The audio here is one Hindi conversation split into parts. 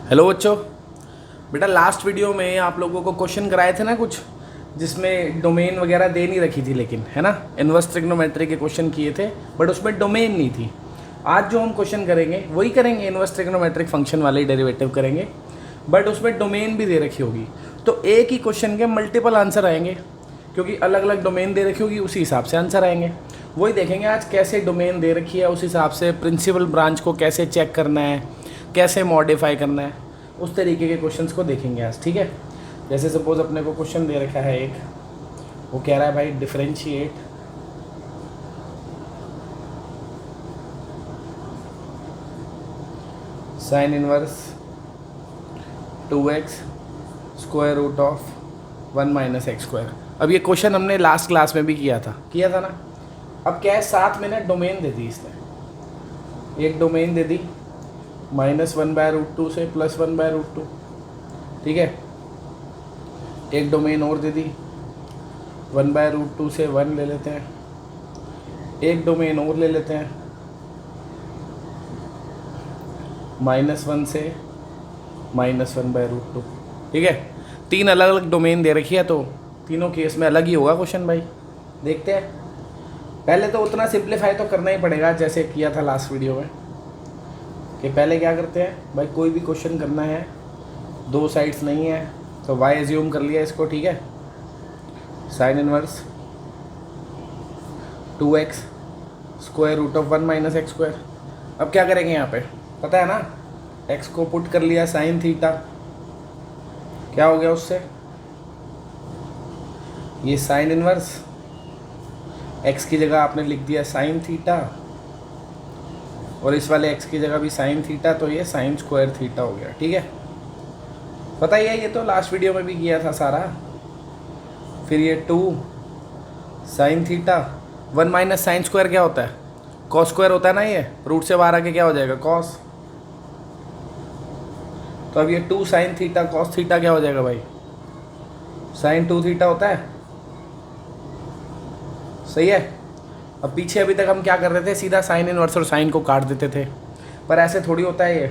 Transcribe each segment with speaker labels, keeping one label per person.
Speaker 1: हेलो बच्चों। बेटा लास्ट वीडियो में आप लोगों को क्वेश्चन कराए थे ना कुछ, जिसमें डोमेन वगैरह दे नहीं रखी थी, लेकिन है ना, इनवर्स ट्रिग्नोमेट्री के क्वेश्चन किए थे बट उसमें डोमेन नहीं थी। आज जो हम क्वेश्चन करेंगे वही करेंगे, इनवर्स ट्रिग्नोमेट्रिक फंक्शन वाले डेरिवेटिव करेंगे, बट उसमें डोमेन भी दे रखी होगी। तो एक ही क्वेश्चन के मल्टीपल आंसर आएंगे, क्योंकि अलग अलग डोमेन दे रखी होगी, उसी हिसाब से आंसर आएंगे। वही देखेंगे आज, कैसे डोमेन दे रखी है उस हिसाब से प्रिंसिपल ब्रांच को कैसे चेक करना है, कैसे मॉडिफाई करना है, उस तरीके के क्वेश्चंस को देखेंगे आज। ठीक है, जैसे सपोज अपने को क्वेश्चन दे रखा है एक, वो कह रहा है भाई differentiate sine inverse 2x square root of 1 minus x square. अब ये क्वेश्चन हमने लास्ट क्लास में भी किया था ना। अब क्या है, 7 मिनट डोमेन दे दी इसने, एक डोमेन दे दी -1/√2 से +1/√2। ठीक है, एक डोमेन और दे दी 1/√2 से 1 ले लेते हैं, एक डोमेन और ले लेते हैं -1 से -1/√2। ठीक है, 3 अलग अलग डोमेन दे रखी है, तो तीनों केस में अलग ही होगा क्वेश्चन भाई। देखते हैं, पहले तो उतना सिंप्लीफाई तो करना ही पड़ेगा जैसे किया था लास्ट वीडियो में, कि पहले क्या करते हैं भाई, कोई भी क्वेश्चन करना है, दो साइड्स नहीं है तो y एज्यूम कर लिया इसको। ठीक है, sine inverse 2x square root of 1 minus x square. अब क्या करेंगे यहाँ पे, पता है ना, x को पुट कर लिया साइन थीटा, क्या हो गया उससे, ये साइन इनवर्स, x की जगह आपने लिख दिया साइन थीटा, और इस वाले x की जगह भी साइन थीटा, तो ये साइन स्क्वायर थीटा हो गया। ठीक है, पता ही है, ये तो लास्ट वीडियो में भी किया था सारा। फिर ये 2 sine theta, 1 minus sine square क्या होता है, कॉस स्क्वायर होता है ना, ये रूट से बाहर आके क्या हो जाएगा, कॉस। तो अब ये 2 साइन थीटा कॉस थीटा क्या हो जाएगा भाई, साइन 2 थीटा होता है। सही है। अब पीछे अभी तक हम क्या कर रहे थे, सीधा साइन इनवर्स और साइन को काट देते थे, पर ऐसे थोड़ी होता है। ये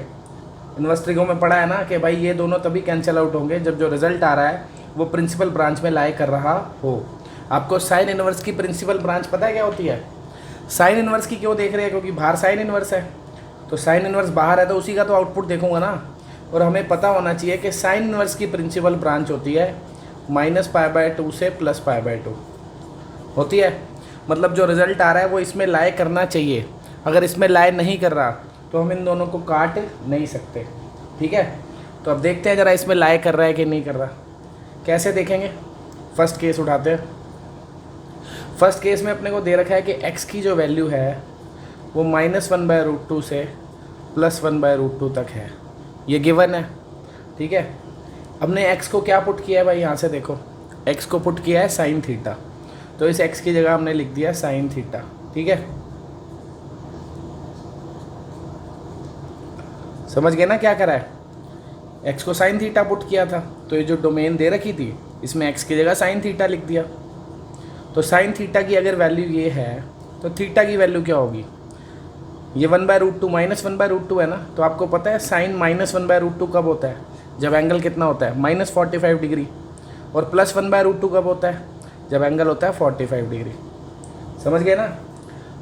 Speaker 1: इनवर्स ट्रिगो में पढ़ा है ना कि भाई ये दोनों तभी कैंसिल आउट होंगे जब जो रिजल्ट आ रहा है वो प्रिंसिपल ब्रांच में लाई कर रहा हो। आपको साइन इनवर्स की प्रिंसिपल ब्रांच पता है क्या होती है। साइन इनवर्स की क्यों देख रहे हैं, क्योंकि बाहर साइन इनवर्स है, तो साइन इनवर्स बाहर है तो उसी का तो आउटपुट देखूंगा ना। और हमें पता होना चाहिए कि साइन इनवर्स की प्रिंसिपल ब्रांच होती है -π/2 से +π/2 होती है। मतलब जो रिज़ल्ट आ रहा है वो इसमें लाई करना चाहिए, अगर इसमें लाई नहीं कर रहा तो हम इन दोनों को काट नहीं सकते। ठीक है, तो अब देखते हैं ज़रा इसमें लाई कर रहा है कि नहीं कर रहा। कैसे देखेंगे, फर्स्ट केस उठाते हैं। फर्स्ट केस में अपने को दे रखा है कि x की जो वैल्यू है वो -1/√2 से +1/√2 तक है, ये गिवन है। ठीक है, हमने x को क्या पुट किया है भाई, यहाँ से देखो, x को पुट किया है साइन थीटा, तो इस x की जगह हमने लिख दिया साइन थीटा। ठीक है, समझ गए ना क्या करा है, x को साइन थीटा पुट किया था, तो ये जो डोमेन दे रखी थी इसमें x की जगह साइन थीटा लिख दिया। तो साइन थीटा की अगर वैल्यू ये है तो थीटा की वैल्यू क्या होगी, ये 1/√2 -1/√2 है ना। तो आपको पता है साइन -1/√2 कब होता है, जब एंगल कितना होता है -45 डिग्री, और +1/√2 कब होता है, जब एंगल होता है 45 डिग्री। समझ गए ना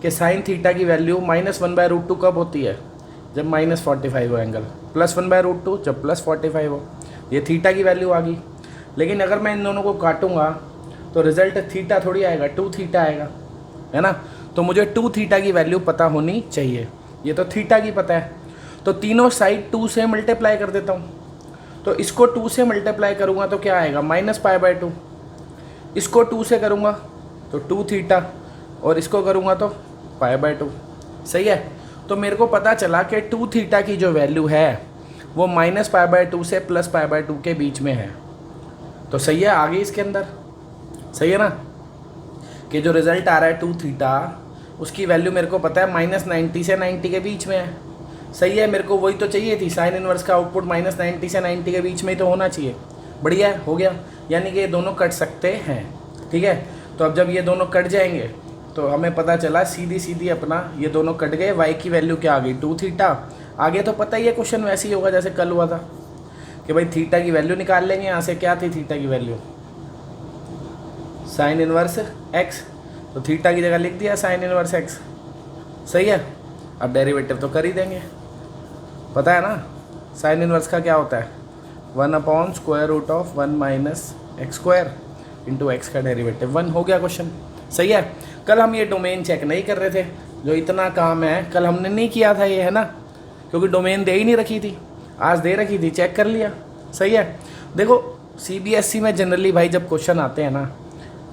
Speaker 1: कि साइन थीटा की वैल्यू -1/√2 कब होती है, जब -45 हो एंगल, +1/√2 जब +45 हो। ये थीटा की वैल्यू आ गई। लेकिन अगर मैं इन दोनों को काटूंगा तो रिजल्ट थीटा थोड़ी आएगा, 2 थीटा आएगा, है ना। तो मुझे 2 थीटा की वैल्यू पता होनी चाहिए, ये तो थीटा की पता है, तो तीनों साइड 2 से मल्टीप्लाई कर देता हूँ। तो इसको 2 से मल्टीप्लाई करूँगा तो क्या आएगा, -π/2। इसको 2 से करूँगा तो 2 थीटा, और इसको करूँगा तो π/2। सही है, तो मेरे को पता चला कि 2 थीटा की जो वैल्यू है वो -π/2 से +π/2 के बीच में है। तो सही है, आ गई इसके अंदर। सही है ना, कि जो रिज़ल्ट आ रहा है 2 थीटा, उसकी वैल्यू मेरे को पता है -90 से 90 के बीच में है। सही है, मेरे को वही तो चाहिए थी, साइन इनवर्स का आउटपुट -90 से 90 के बीच में ही तो होना चाहिए। बढ़िया है, हो गया, यानी कि ये दोनों कट सकते हैं। ठीक है, तो अब जब ये दोनों कट जाएंगे तो हमें पता चला सीधी सीधी अपना ये दोनों कट गए, y की वैल्यू क्या आ गई 2 थीटा। आगे तो पता ही है क्वेश्चन वैसे ही होगा जैसे कल हुआ था। कि भाई थीटा की वैल्यू निकाल लेंगे यहाँ से। क्या थी थीटा की वैल्यू? Sine inverse x. तो थीटा की जगह लिख दिया साइन इनवर्स एक्स। सही है। अब डेरिवेटिव तो कर ही देंगे, पता है ना साइन इनवर्स का क्या होता है, 1/√1 minus x square into x का डेरिवेटिव 1। हो गया क्वेश्चन। सही है। कल हम ये डोमेन चेक नहीं कर रहे थे, जो इतना काम है कल हमने नहीं किया था ये, है ना, क्योंकि डोमेन दे ही नहीं रखी थी। आज दे रखी थी, चेक कर लिया। सही है। देखो सीबीएसई में जनरली भाई जब क्वेश्चन आते हैं ना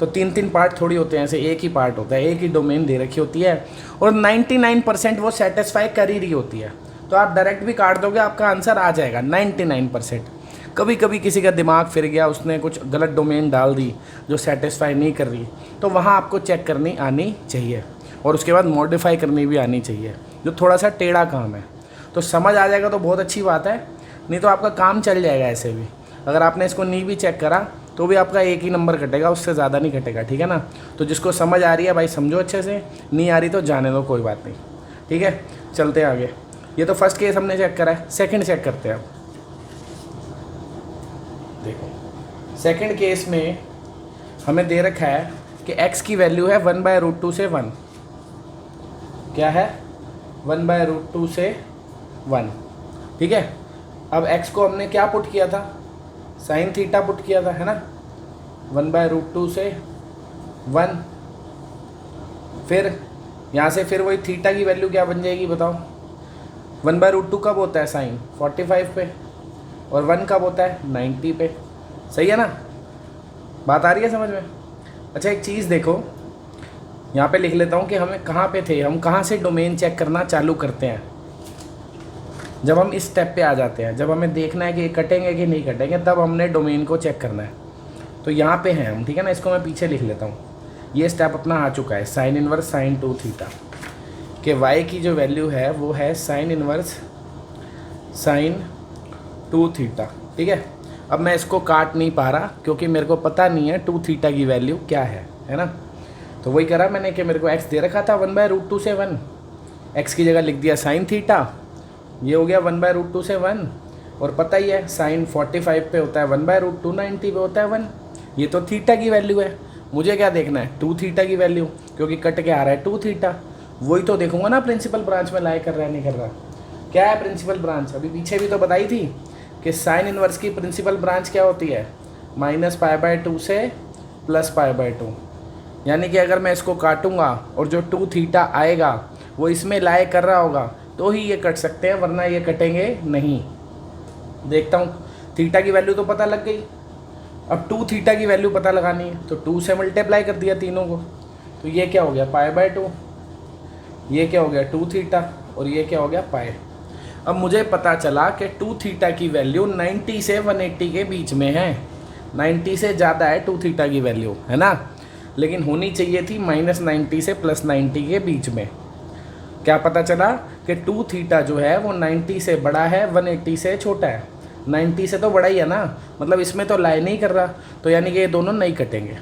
Speaker 1: तो 3 पार्ट थोड़ी होते हैं, ऐसे एक ही पार्ट होता है, एक ही डोमेन दे रखी होती है और 99% वो सेटिस्फाई कर ही रही होती है। तो आप डायरेक्ट भी काट दोगे आपका आंसर आ जाएगा 99%। कभी कभी किसी का दिमाग फिर गया, उसने कुछ गलत डोमेन डाल दी जो सेटिस्फाई नहीं कर रही, तो वहाँ आपको चेक करनी आनी चाहिए और उसके बाद मॉडिफाई करनी भी आनी चाहिए, जो थोड़ा सा टेढ़ा काम है। तो समझ आ जाएगा तो बहुत अच्छी बात है, नहीं तो आपका काम चल जाएगा ऐसे भी। अगर आपने इसको नहीं भी चेक करा तो भी आपका एक ही नंबर कटेगा, उससे ज़्यादा नहीं कटेगा। ठीक है ना। तो जिसको समझ आ रही है भाई समझो अच्छे से, नहीं आ रही तो जाने दो, कोई बात नहीं। ठीक है, चलते हैं आगे। ये तो फर्स्ट केस हमने चेक करा है, सेकंड चेक करते हैं अब। देखो सेकंड केस में हमें दे रखा है कि x की वैल्यू है 1/√2 से 1। क्या है? 1/√2 से 1। ठीक है। अब x को हमने क्या पुट किया था? साइन थीटा पुट किया था, है ना। 1/√2 से 1। फिर यहाँ से फिर वही थीटा की वैल्यू क्या बन जाएगी बताओ? 1/√2 कब होता है साइन? 45 पे, और 1 कब होता है? 90 पे। सही है ना, बात आ रही है समझ में? अच्छा एक चीज़ देखो, यहाँ पे लिख लेता हूँ कि हमें कहाँ पे थे, हम कहाँ से डोमेन चेक करना चालू करते हैं। जब हम इस स्टेप पे आ जाते हैं, जब हमें देखना है कि ये कटेंगे कि नहीं कटेंगे, तब हमने डोमेन को चेक करना है। तो यहाँ पे हैं हम, ठीक है ना। इसको मैं पीछे लिख लेता हूँ। ये स्टेप अपना आ चुका है, साइन इनवर्स साइन 2 थीटा के y की जो वैल्यू है वो है साइन इनवर्स साइन 2 थीटा। ठीक है। अब मैं इसको काट नहीं पा रहा क्योंकि मेरे को पता नहीं है 2 थीटा की वैल्यू क्या है ना। तो वही करा मैंने कि मेरे को x दे रखा था 1/√2 से 1, x की जगह लिख दिया साइन थीटा, ये हो गया 1/√2 से 1। और पता ही है साइन 45 पे होता है 1/√2, 90 पे होता है 1। ये तो थीटा की वैल्यू है, मुझे क्या देखना है? 2 थीटा की वैल्यू, क्योंकि कट के आ रहा है 2 थीटा। वही तो देखूंगा ना प्रिंसिपल ब्रांच में लाई कर रहा है नहीं कर रहा। क्या है प्रिंसिपल ब्रांच? अभी पीछे भी तो बताई थी कि साइन इनवर्स की प्रिंसिपल ब्रांच क्या होती है? -π/2 से +π/2। यानी कि अगर मैं इसको काटूंगा और जो 2 थीटा आएगा वो इसमें लाई कर रहा होगा तो ही ये कट सकते हैं, वरना ये कटेंगे नहीं। देखता हूँ, थीटा की वैल्यू तो पता लग गई, अब 2 थीटा की वैल्यू पता लगानी है, तो 2 से मल्टीप्लाई कर दिया तीनों को। तो ये क्या हो गया? π/2। ये क्या हो गया? 2 थीटा। और ये क्या हो गया? पाई। अब मुझे पता चला कि 2 थीटा की वैल्यू 90 से 180 के बीच में है। 90 से ज़्यादा है 2 थीटा की वैल्यू, है ना। लेकिन होनी चाहिए थी -90 से +90 के बीच में। क्या पता चला कि 2 थीटा जो है वो 90 से बड़ा है, 180 से छोटा है। 90 से तो बड़ा ही है ना, मतलब इसमें तो लाई नहीं कर रहा, तो यानी कि ये दोनों नहीं कटेंगे,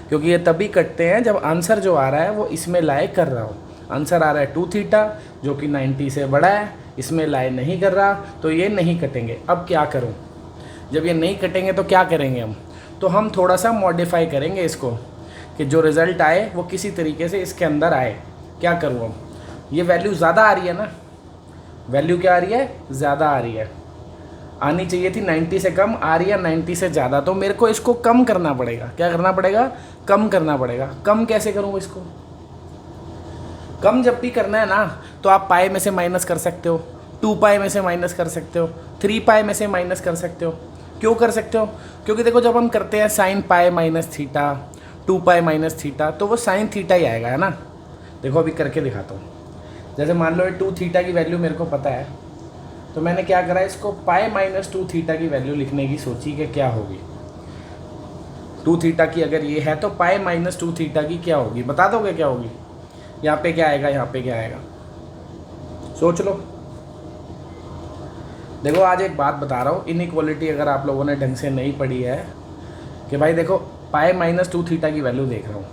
Speaker 1: क्योंकि ये तभी कटते हैं जब आंसर जो आ रहा है वो इसमें लाई कर रहा हो। आंसर आ रहा है 2 थीटा जो कि 90 से बड़ा है, इसमें लाई नहीं कर रहा, तो ये नहीं कटेंगे। अब क्या करूं? जब ये नहीं कटेंगे तो क्या करेंगे हम? तो हम थोड़ा सा मॉडिफाई करेंगे इसको कि जो रिज़ल्ट आए वो किसी तरीके से इसके अंदर आए। क्या करूं अब? ये वैल्यू ज़्यादा आ रही है ना, वैल्यू क्या आ रही है? ज़्यादा आ रही है। आनी चाहिए थी 90 से कम, आ रही है 90 से ज़्यादा, तो मेरे को इसको कम करना पड़ेगा। क्या करना पड़ेगा? कम करना पड़ेगा। कम कैसे करूँ इसको? कम जब भी करना है ना तो आप पाई में से माइनस कर सकते हो, 2 पाई में से माइनस कर सकते हो, 3 पाई में से माइनस कर सकते हो। क्यों कर सकते हो? क्योंकि देखो जब हम करते हैं sine pi minus theta, 2 pi minus theta, तो वो साइन थीटा ही आएगा, है ना। देखो अभी करके दिखाता हूँ। जैसे मान लो 2 थीटा की वैल्यू मेरे को पता है, तो मैंने क्या करा, इसको पाई -2 थीटा की वैल्यू लिखने की सोची कि क्या होगी। 2 थीटा की अगर ये है तो पाई -2 थीटा की क्या होगी? बता दोगे क्या होगी? यहाँ पे क्या आएगा, यहाँ पे क्या आएगा? सोच लो। देखो आज एक बात बता रहा हूँ, इनइक्वालिटी अगर आप लोगों ने ढंग से नहीं पढ़ी है कि भाई देखो पाई -2 थीटा की वैल्यू देख रहा हूँ,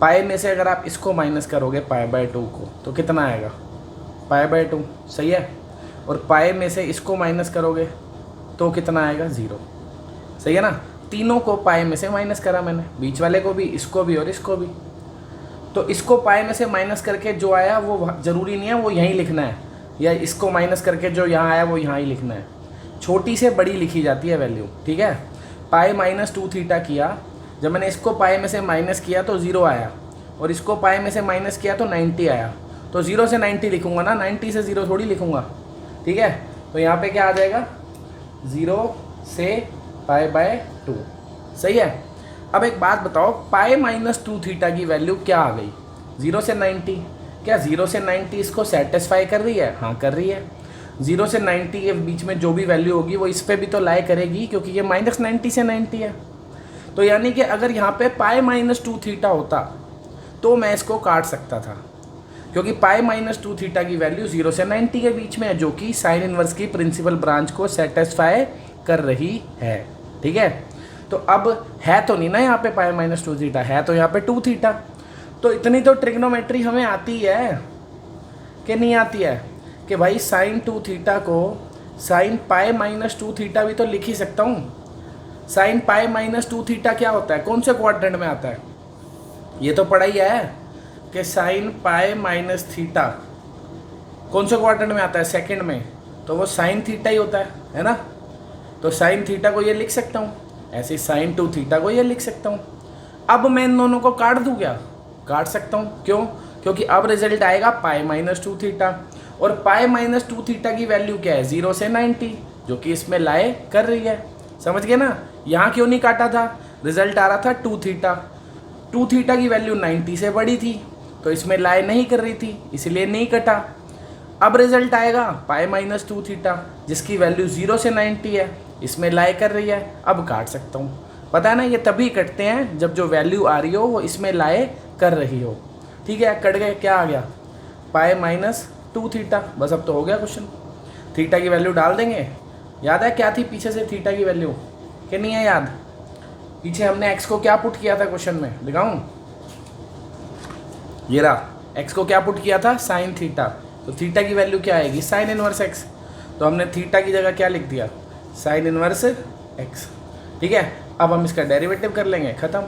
Speaker 1: पाई में से अगर आप इसको माइनस करोगे π/2 को तो कितना आएगा? π/2। सही है। और पाई में से इसको माइनस करोगे तो कितना आएगा 0। सही है ना, तीनों को पाई में से माइनस करा मैंने, बीच वाले को भी, इसको भी और इसको भी। तो इसको पाई में से माइनस करके जो आया वो ज़रूरी नहीं है वो यहीं लिखना है, या इसको माइनस करके जो यहाँ आया वो यहाँ ही लिखना है। छोटी से बड़ी लिखी जाती है वैल्यू, ठीक है। पाई माइनस 2 थीटा किया, जब मैंने इसको पाई में से माइनस किया तो 0 आया, और इसको पाई में से माइनस किया तो 90 आया। तो 0 से 90 लिखूंगा ना, 90 से 0 थोड़ी लिखूंगा, ठीक है। तो यहाँ पे क्या आ जाएगा, 0 से पाई बाय 2। सही है। अब एक बात बताओ, पाई माइनस 2 थीटा की वैल्यू क्या आ गई, 0 से 90। क्या 0 से 90 इसको सेटिस्फाई कर रही है? हाँ कर रही है। 0 से 90 के बीच में जो भी वैल्यू होगी वो इस पे भी तो लाई करेगी, क्योंकि ये माइनस 90 से 90 है। तो यानी कि अगर यहाँ पे पाई माइनस 2 थीटा होता तो मैं इसको काट सकता था, क्योंकि पाई माइनस 2 थीटा की वैल्यू 0 से 90 के बीच में है, जो कि साइन इनवर्स की प्रिंसिपल ब्रांच को सेटिस्फाई कर रही है, ठीक है। तो अब है तो नहीं ना यहाँ पे पाई माइनस 2 थीटा, है तो यहाँ पे 2 थीटा। तो इतनी तो ट्रिग्नोमेट्री हमें आती है कि नहीं आती है, कि भाई साइन 2 थीटा को साइन पाई माइनस 2 थीटा भी तो लिख ही सकता हूँ। साइन पाई माइनस 2 थीटा क्या होता है, कौन से क्वाड्रेंट में आता है, ये तो पढ़ा ही है कि साइन पाई माइनस थीटा कौन से क्वाड्रेंट में आता है, सेकंड में। तो वो साइन थीटा ही होता है ना। तो साइन थीटा को ये लिख सकता हूँ, ऐसे ही साइन 2 थीटा को ये लिख सकता हूँ। अब मैं इन दोनों को काट दूँ क्या, काट सकता हूँ। क्यों? क्योंकि अब रिजल्ट आएगा पाई माइनस 2 थीटा, और पाई माइनस 2 थीटा की वैल्यू क्या है, 0 से 90, जो कि इसमें लाए कर रही है। समझ गए ना। यहाँ क्यों नहीं काटा था, रिजल्ट आ रहा था 2 थीटा। 2 थीटा की वैल्यू 90 से बड़ी थी, तो इसमें लाए नहीं कर रही थी, इसलिए नहीं कटा। अब रिजल्ट आएगा पाई माइनस 2 थीटा, जिसकी वैल्यू 0 से 90 है, इसमें लाए कर रही है, अब काट सकता हूँ। पता है ना, ये तभी कटते हैं जब जो वैल्यू आ रही हो वो इसमें लाए कर रही हो, ठीक है। कट गए, क्या आ गया, पाई माइनस 2 थीटा। बस अब तो हो गया क्वेश्चन। थीटा की वैल्यू डाल देंगे। याद है क्या थी पीछे से थीटा की वैल्यू, कि नहीं है याद? पीछे हमने एक्स को क्या पुट किया था क्वेश्चन में, दिखाऊं? ये रहा, एक्स को क्या पुट किया था, साइन थीटा। तो थीटा की वैल्यू क्या आएगी, साइन इनवर्स एक्स। तो हमने थीटा की जगह क्या लिख दिया, साइन इनवर्स एक्स, ठीक है। अब हम इसका डेरिवेटिव कर लेंगे, ख़त्म।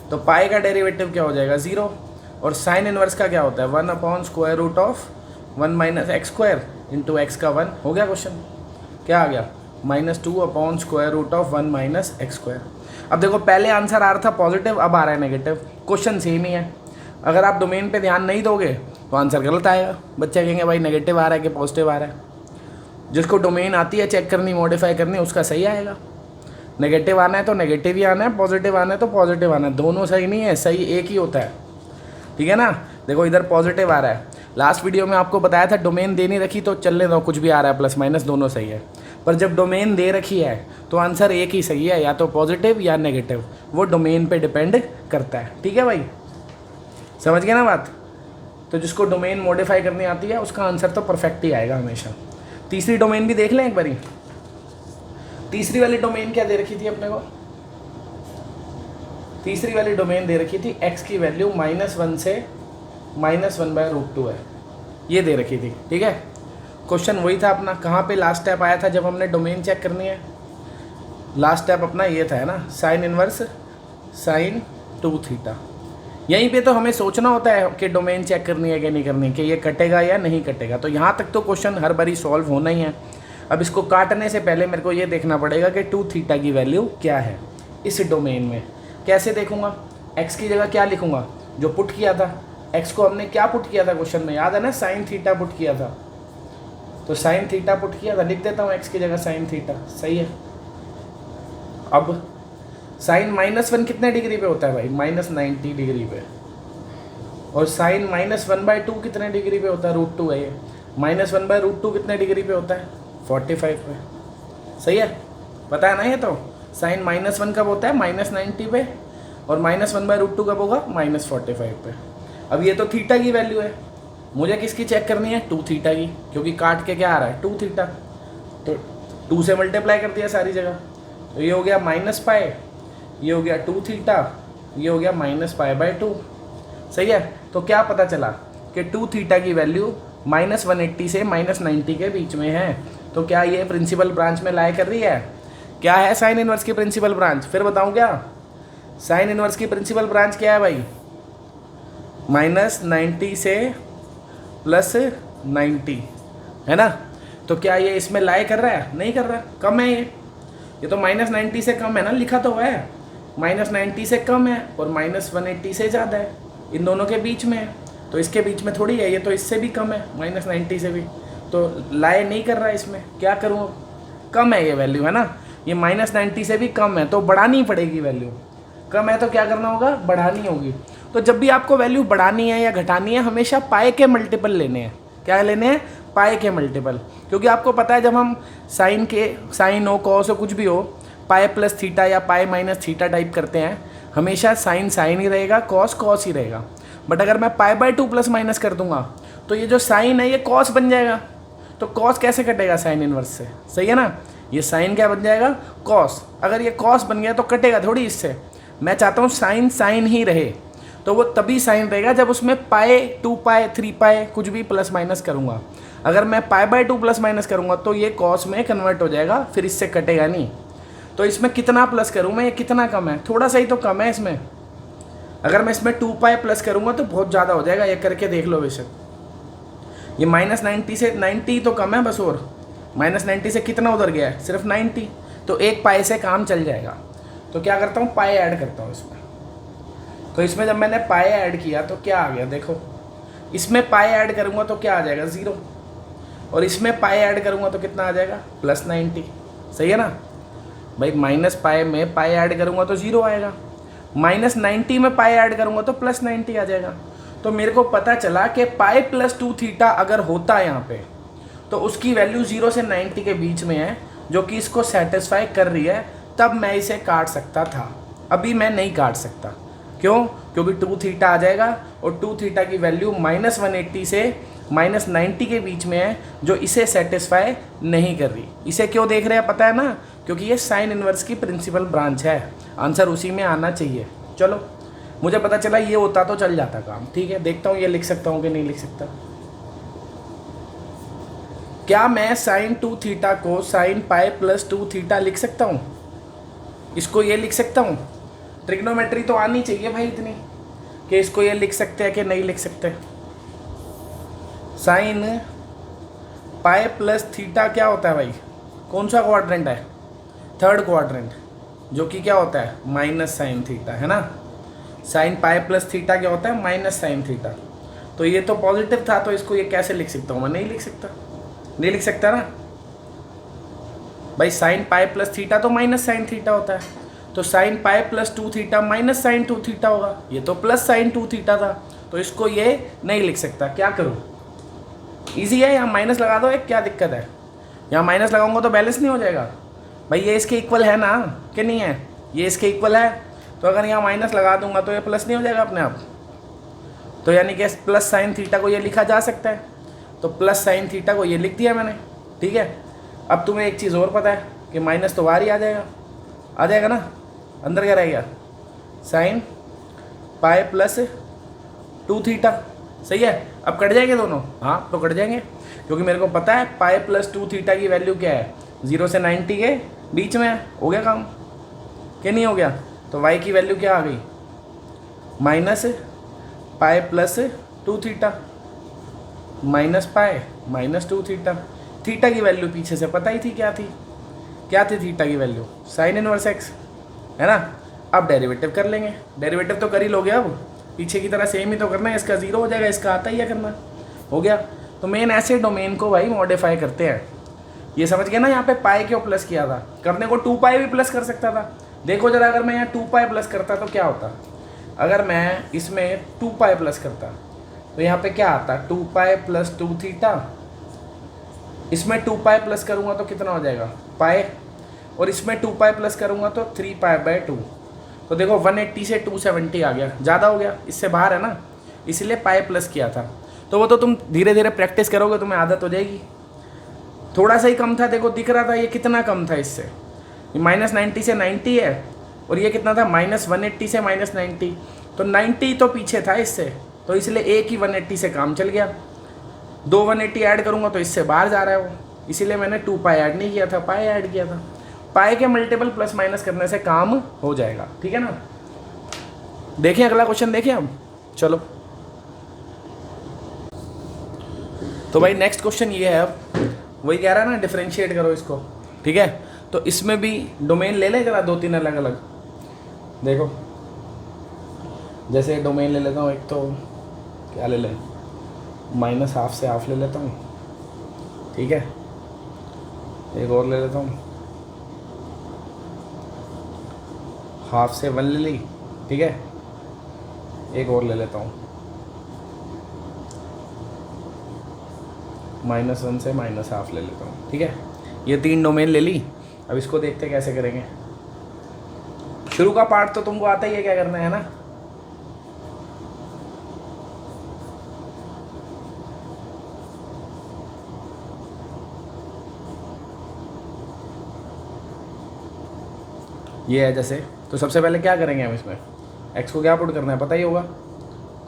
Speaker 1: तो पाई का डेरिवेटिव क्या हो जाएगा, 0, और साइन इनवर्स का क्या होता है, 1/√1 minus x square into x का 1। हो गया क्वेश्चन। क्या आ गया, -2/√1 माइनस एक्स स्क्वायर। अब देखो, पहले आंसर आ रहा था पॉजिटिव, अब आ रहा है नेगेटिव। क्वेश्चन सेम ही है। अगर आप डोमेन पे ध्यान नहीं दोगे तो आंसर गलत आएगा। बच्चे कहेंगे भाई नेगेटिव आ रहा है कि पॉजिटिव आ रहा है। जिसको डोमेन आती है चेक करनी, मॉडिफाई करनी, उसका सही आएगा। नेगेटिव आना है तो नेगेटिव ही आना है, पॉजिटिव आना है तो पॉजिटिव आना है। दोनों सही नहीं है, सही एक ही होता है, ठीक है ना। देखो इधर पॉजिटिव आ रहा है। लास्ट वीडियो में आपको बताया था डोमेन दे नहीं रखी तो चलने दो, कुछ भी आ रहा है, प्लस माइनस दोनों सही है। पर जब डोमेन दे रखी है तो आंसर एक ही सही है, या तो पॉजिटिव या नेगेटिव। वो डोमेन पे डिपेंड करता है, ठीक है भाई, समझ गए ना बात। तो जिसको डोमेन मॉडिफाई करनी आती है उसका आंसर तो परफेक्ट ही आएगा हमेशा। तीसरी डोमेन भी देख लें एक बारी। तीसरी वाली डोमेन क्या दे रखी थी अपने को, तीसरी वाली डोमेन दे रखी थी एक्स की वैल्यू -1 से -1/√2 है, ये दे रखी थी, ठीक है। क्वेश्चन वही था अपना, कहाँ पे लास्ट स्टेप आया था जब हमने डोमेन चेक करनी है। लास्ट स्टेप अपना ये था, है ना, साइन इनवर्स साइन 2 थीटा। यहीं पे तो हमें सोचना होता है कि डोमेन चेक करनी है कि नहीं करनी, कि ये कटेगा या नहीं कटेगा। तो यहाँ तक तो क्वेश्चन हर बारी सॉल्व होना ही है। अब इसको काटने से पहले मेरे को ये देखना पड़ेगा कि 2 थीटा की वैल्यू क्या है इस डोमेन में। कैसे देखूंगा, एक्स की जगह क्या लिखूंगा, जो पुट किया था। एक्स को हमने क्या पुट किया था क्वेश्चन में, याद है ना, साइन थीटा पुट किया था। तो साइन थीटा पुट किया था, लिख देता हूँ एक्स की जगह साइन थीटा, सही है। अब साइन -1 कितने डिग्री पे होता है भाई, -90 डिग्री पे। और साइन -1/2 कितने डिग्री पे होता है, √2 है ये। -1/√2 कितने डिग्री पे होता है, 45 पे, सही है। पता है ना ये तो। साइन -1 कब होता है, -90 पे, और -1/√2 कब होगा, -45 पे। अब ये तो थीटा की वैल्यू है, मुझे किसकी चेक करनी है, 2 थीटा की, क्योंकि काट के क्या आ रहा है, 2 थीटा। तो 2 से मल्टीप्लाई कर दिया सारी जगह, तो ये हो गया -पाई, ये हो गया 2 थीटा, ये हो गया -पाई/2, सही है। तो क्या पता चला कि 2 थीटा की वैल्यू -180 से -90 के बीच में है। तो क्या ये प्रिंसिपल ब्रांच में लाई कर रही है? क्या है साइन इनवर्स की प्रिंसिपल ब्रांच? फिर बताऊँ क्या? साइन इनवर्स की प्रिंसिपल ब्रांच क्या है भाई? -90 से +90, है ना? तो क्या ये इसमें लाई कर रहा है? नहीं कर रहा, कम है ये तो -90 से कम है ना, लिखा तो है -90 से कम है और -180 से ज़्यादा है, इन दोनों के बीच में है। तो इसके बीच में थोड़ी है, ये तो इससे भी कम है, -90 से भी, तो लाई नहीं कर रहा है इसमें। क्या करूँ अब? कम है ये वैल्यू, है ना, ये -90 से भी कम है तो बढ़ानी पड़ेगी वैल्यू। कम है तो क्या करना होगा? बढ़ानी होगी। तो जब भी आपको वैल्यू बढ़ानी है या घटानी है, हमेशा पाई के मल्टीपल लेने हैं। क्या लेने हैं? पाई के मल्टीपल। क्योंकि आपको पता है जब हम साइन हो, कॉस हो, कुछ भी हो, पाई प्लस थीटा या पाई माइनस थीटा टाइप करते हैं, हमेशा साइन साइन ही रहेगा, कॉस कॉस ही रहेगा। बट अगर मैं π/2 प्लस माइनस कर दूंगा तो ये जो साइन है ये कॉस बन जाएगा। तो कॉस कैसे कटेगा साइन इनवर्स से? सही है ना, ये साइन क्या बन जाएगा? कॉस। अगर ये कॉस बन गया तो कटेगा थोड़ी इससे। मैं चाहता हूँ साइन साइन ही रहे, तो वो तभी साइन रहेगा जब उसमें पाई, 2 पाई, 3 पाई कुछ भी प्लस माइनस करूँगा। अगर मैं π/2 प्लस माइनस करूँगा तो ये कॉस में कन्वर्ट हो जाएगा, फिर इससे कटेगा नहीं। तो इसमें कितना प्लस करूँ मैं? ये कितना कम है? थोड़ा सा ही तो कम है इसमें। अगर मैं इसमें 2 पाई प्लस करूँगा तो बहुत ज़्यादा हो जाएगा, ये करके देख लो बेशक। ये -90 से 90 तो कम है बस, और -90 से कितना उधर गया है? सिर्फ 90। तो 1 पाई से काम चल जाएगा। तो क्या करता हूँ? पाई ऐड करता हूँ इसमें। तो इसमें जब मैंने पाई ऐड किया तो क्या आ गया? देखो, इसमें पाई ऐड करूँगा तो क्या आ जाएगा? 0। और इसमें पाई ऐड करूँगा तो कितना आ जाएगा? +90। सही है ना भाई? -पाई में पाई ऐड करूँगा तो 0 आएगा, -90 में पाई ऐड करूँगा तो +90 आ जाएगा। तो मेरे को पता चला कि पाई + 2 थीटा अगर होता है यहाँ पे तो उसकी वैल्यू 0 से 90 के बीच में है, जो कि इसको सेटिस्फाई कर रही है। तब मैं इसे काट सकता था, अभी मैं नहीं काट सकता। क्यों? क्योंकि 2 थीटा आ जाएगा और 2 थीटा की वैल्यू -180 से -90 के बीच में है, जो इसे सेटिस्फाई नहीं कर रही। इसे क्यों देख रहे हैं पता है ना? क्योंकि ये साइन इनवर्स की प्रिंसिपल ब्रांच है। आंसर उसी में आना चाहिए। चलो, मुझे पता चला ये होता तो चल जाता काम। ठीक है, देखता हूँ ये लिख सकता हूँ कि नहीं लिख सकता। क्या मैं साइन 2 थीटा को साइन पाई + 2 थीटा लिख सकता हूँ? इसको ये लिख सकता हूँ? ट्रिग्नोमेट्री तो आनी चाहिए भाई इतनी कि इसको ये लिख सकते हैं कि नहीं लिख सकते। साइन पाई + थीटा क्या होता है भाई? कौन सा क्वाड्रेंट है? 3rd क्वाड्रेंट, जो कि क्या होता है? माइनस साइन थीटा, है ना। साइन पाई + थीटा क्या होता है? Minus sine theta. तो ये तो पॉजिटिव था, तो इसको ये कैसे लिख सकता हूँ मैं? नहीं लिख सकता, नहीं लिख सकता ना भाई। साइन पाई + थीटा तो माइनस साइन थीटा होता है, तो sine pi + 2 theta minus sine 2 theta होगा। ये तो प्लस साइन 2 थीटा था, तो इसको ये नहीं लिख सकता। क्या करूँ? ईजी है, यहाँ माइनस लगा दो। एक क्या दिक्कत है? यहाँ माइनस लगाऊंगा तो बैलेंस नहीं हो जाएगा भाई। ये इसके इक्वल है ना, कि नहीं है? ये इसके इक्वल है, तो अगर यहाँ माइनस लगा दूंगा तो ये प्लस नहीं हो जाएगा अपने आप? तो यानी कि प्लस साइन थीटा को ये लिखा जा सकता है, तो प्लस साइन थीटा को ये लिख दिया मैंने। ठीक है, अब तुम्हें एक चीज़ और पता है कि माइनस तो बाहर ही आ जाएगा ना। अंदर क्या रह गया? Sign pi + 2 theta. सही है, अब कट जाएंगे दोनों। हाँ, तो कट जाएंगे, क्योंकि मेरे को पता है पाई + 2 थीटा की वैल्यू क्या है? 0 से 90 के बीच में है। हो गया काम कि नहीं हो गया? तो y की वैल्यू क्या आ गई? -पाई + 2 थीटा, -पाई -2 थीटा। थीटा की वैल्यू पीछे से पता ही थी क्या थी? क्या थी थीटा की वैल्यू? साइन इनवर्स x, है ना। अब डेरिवेटिव कर लेंगे। डेरिवेटिव तो कर ही लोगे, अब पीछे की तरह सेम ही तो करना है। इसका 0 हो जाएगा, इसका आता ही है करना। हो गया। तो मेन ऐसे डोमेन को भाई मॉडिफाई करते हैं। ये समझ गया ना? यहाँ पे पाई क्यों प्लस किया था? करने को 2 पाई भी प्लस कर सकता था। देखो जरा, अगर मैं यहाँ 2 पाई प्लस करता तो क्या होता? अगर मैं इसमें 2 पाई प्लस करता तो यहाँ पे क्या आता? 2 पाई + 2 थीटा। इसमें 2 पाई प्लस करूँगा तो कितना हो जाएगा? पाई। और इसमें 2 पाई प्लस करूँगा तो 3 पाई/2। तो देखो 180 से 270 आ गया, ज़्यादा हो गया, इससे बाहर है ना, इसलिए पाई प्लस किया था। तो वो तो तुम धीरे धीरे प्रैक्टिस करोगे, तुम्हें आदत हो जाएगी। थोड़ा सा ही कम था, देखो दिख रहा था ये कितना कम था इससे। ये -90 से 90 है, और ये कितना था? -180 से -90। तो 90 तो पीछे था इससे, तो इसलिए एक ही 180 से काम चल गया। 2 180 ऐड करूँगा तो इससे बाहर जा रहा है वो। इसीलिए मैंने 2 पाई ऐड नहीं किया था, पाई ऐड किया था। पाई के मल्टीपल प्लस माइनस करने से काम हो जाएगा, ठीक है ना। देखिए अगला क्वेश्चन देखिए हम, चलो। तो भाई नेक्स्ट क्वेश्चन ये है, अब वही कह रहा है ना डिफरेंशिएट करो इसको, ठीक है। तो इसमें भी डोमेन ले लें जरा 2-3 अलग अलग। देखो जैसे डोमेन ले लेता हूँ, एक तो क्या ले लें, -½ से ½ ले लेता हूँ, ठीक है। एक और ले लेता हूँ, ½ से 1 ले ली, ठीक है। एक और ले लेता हूँ, -1 से -½ ले लेता हूँ, ठीक है। ये 3 डोमेन ले ली। अब इसको देखते कैसे करेंगे। शुरू का पार्ट तो तुमको आता ही है क्या करना है ना। ये है जैसे, तो सबसे पहले क्या करेंगे हम इसमें, x को क्या पुट करना है पता ही होगा,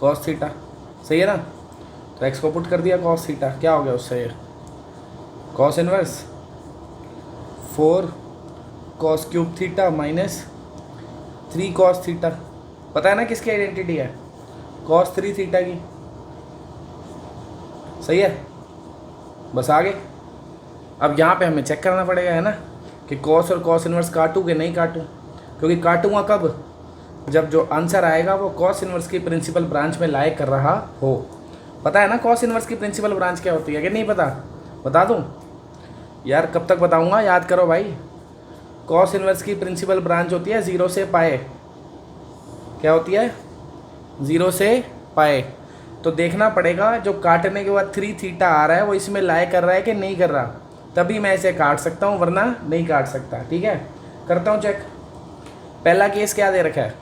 Speaker 1: cos थीटा, सही है ना। तो x को पुट कर दिया cos थीटा, क्या हो गया उससे, ये cos inverse 4 cos cube theta -3 cos theta. पता है ना किसकी आइडेंटिटी है, cos 3 थीटा की, सही है। बस आगे अब यहाँ पे हमें चेक करना पड़ेगा है ना कि cos और cos इनवर्स काटूँ कि नहीं काटूँ, क्योंकि काटूँगा कब, जब जो आंसर आएगा वो cos इनवर्स की प्रिंसिपल ब्रांच में लाए कर रहा हो। पता है ना cos इनवर्स की प्रिंसिपल ब्रांच क्या होती है कि नहीं पता, बता दूँ यार, कब तक बताऊँगा, याद करो भाई। cos इनवर्स की प्रिंसिपल ब्रांच होती है 0 से पाए, क्या होती है 0 से पाए। तो देखना पड़ेगा जो काटने के बाद 3 थीटा आ रहा है वो इसमें लाए कर रहा है कि नहीं कर रहा, तभी मैं इसे काट सकता हूँ, वरना नहीं काट सकता, ठीक है। करता हूँ चेक। पहला केस क्या दे रखा है,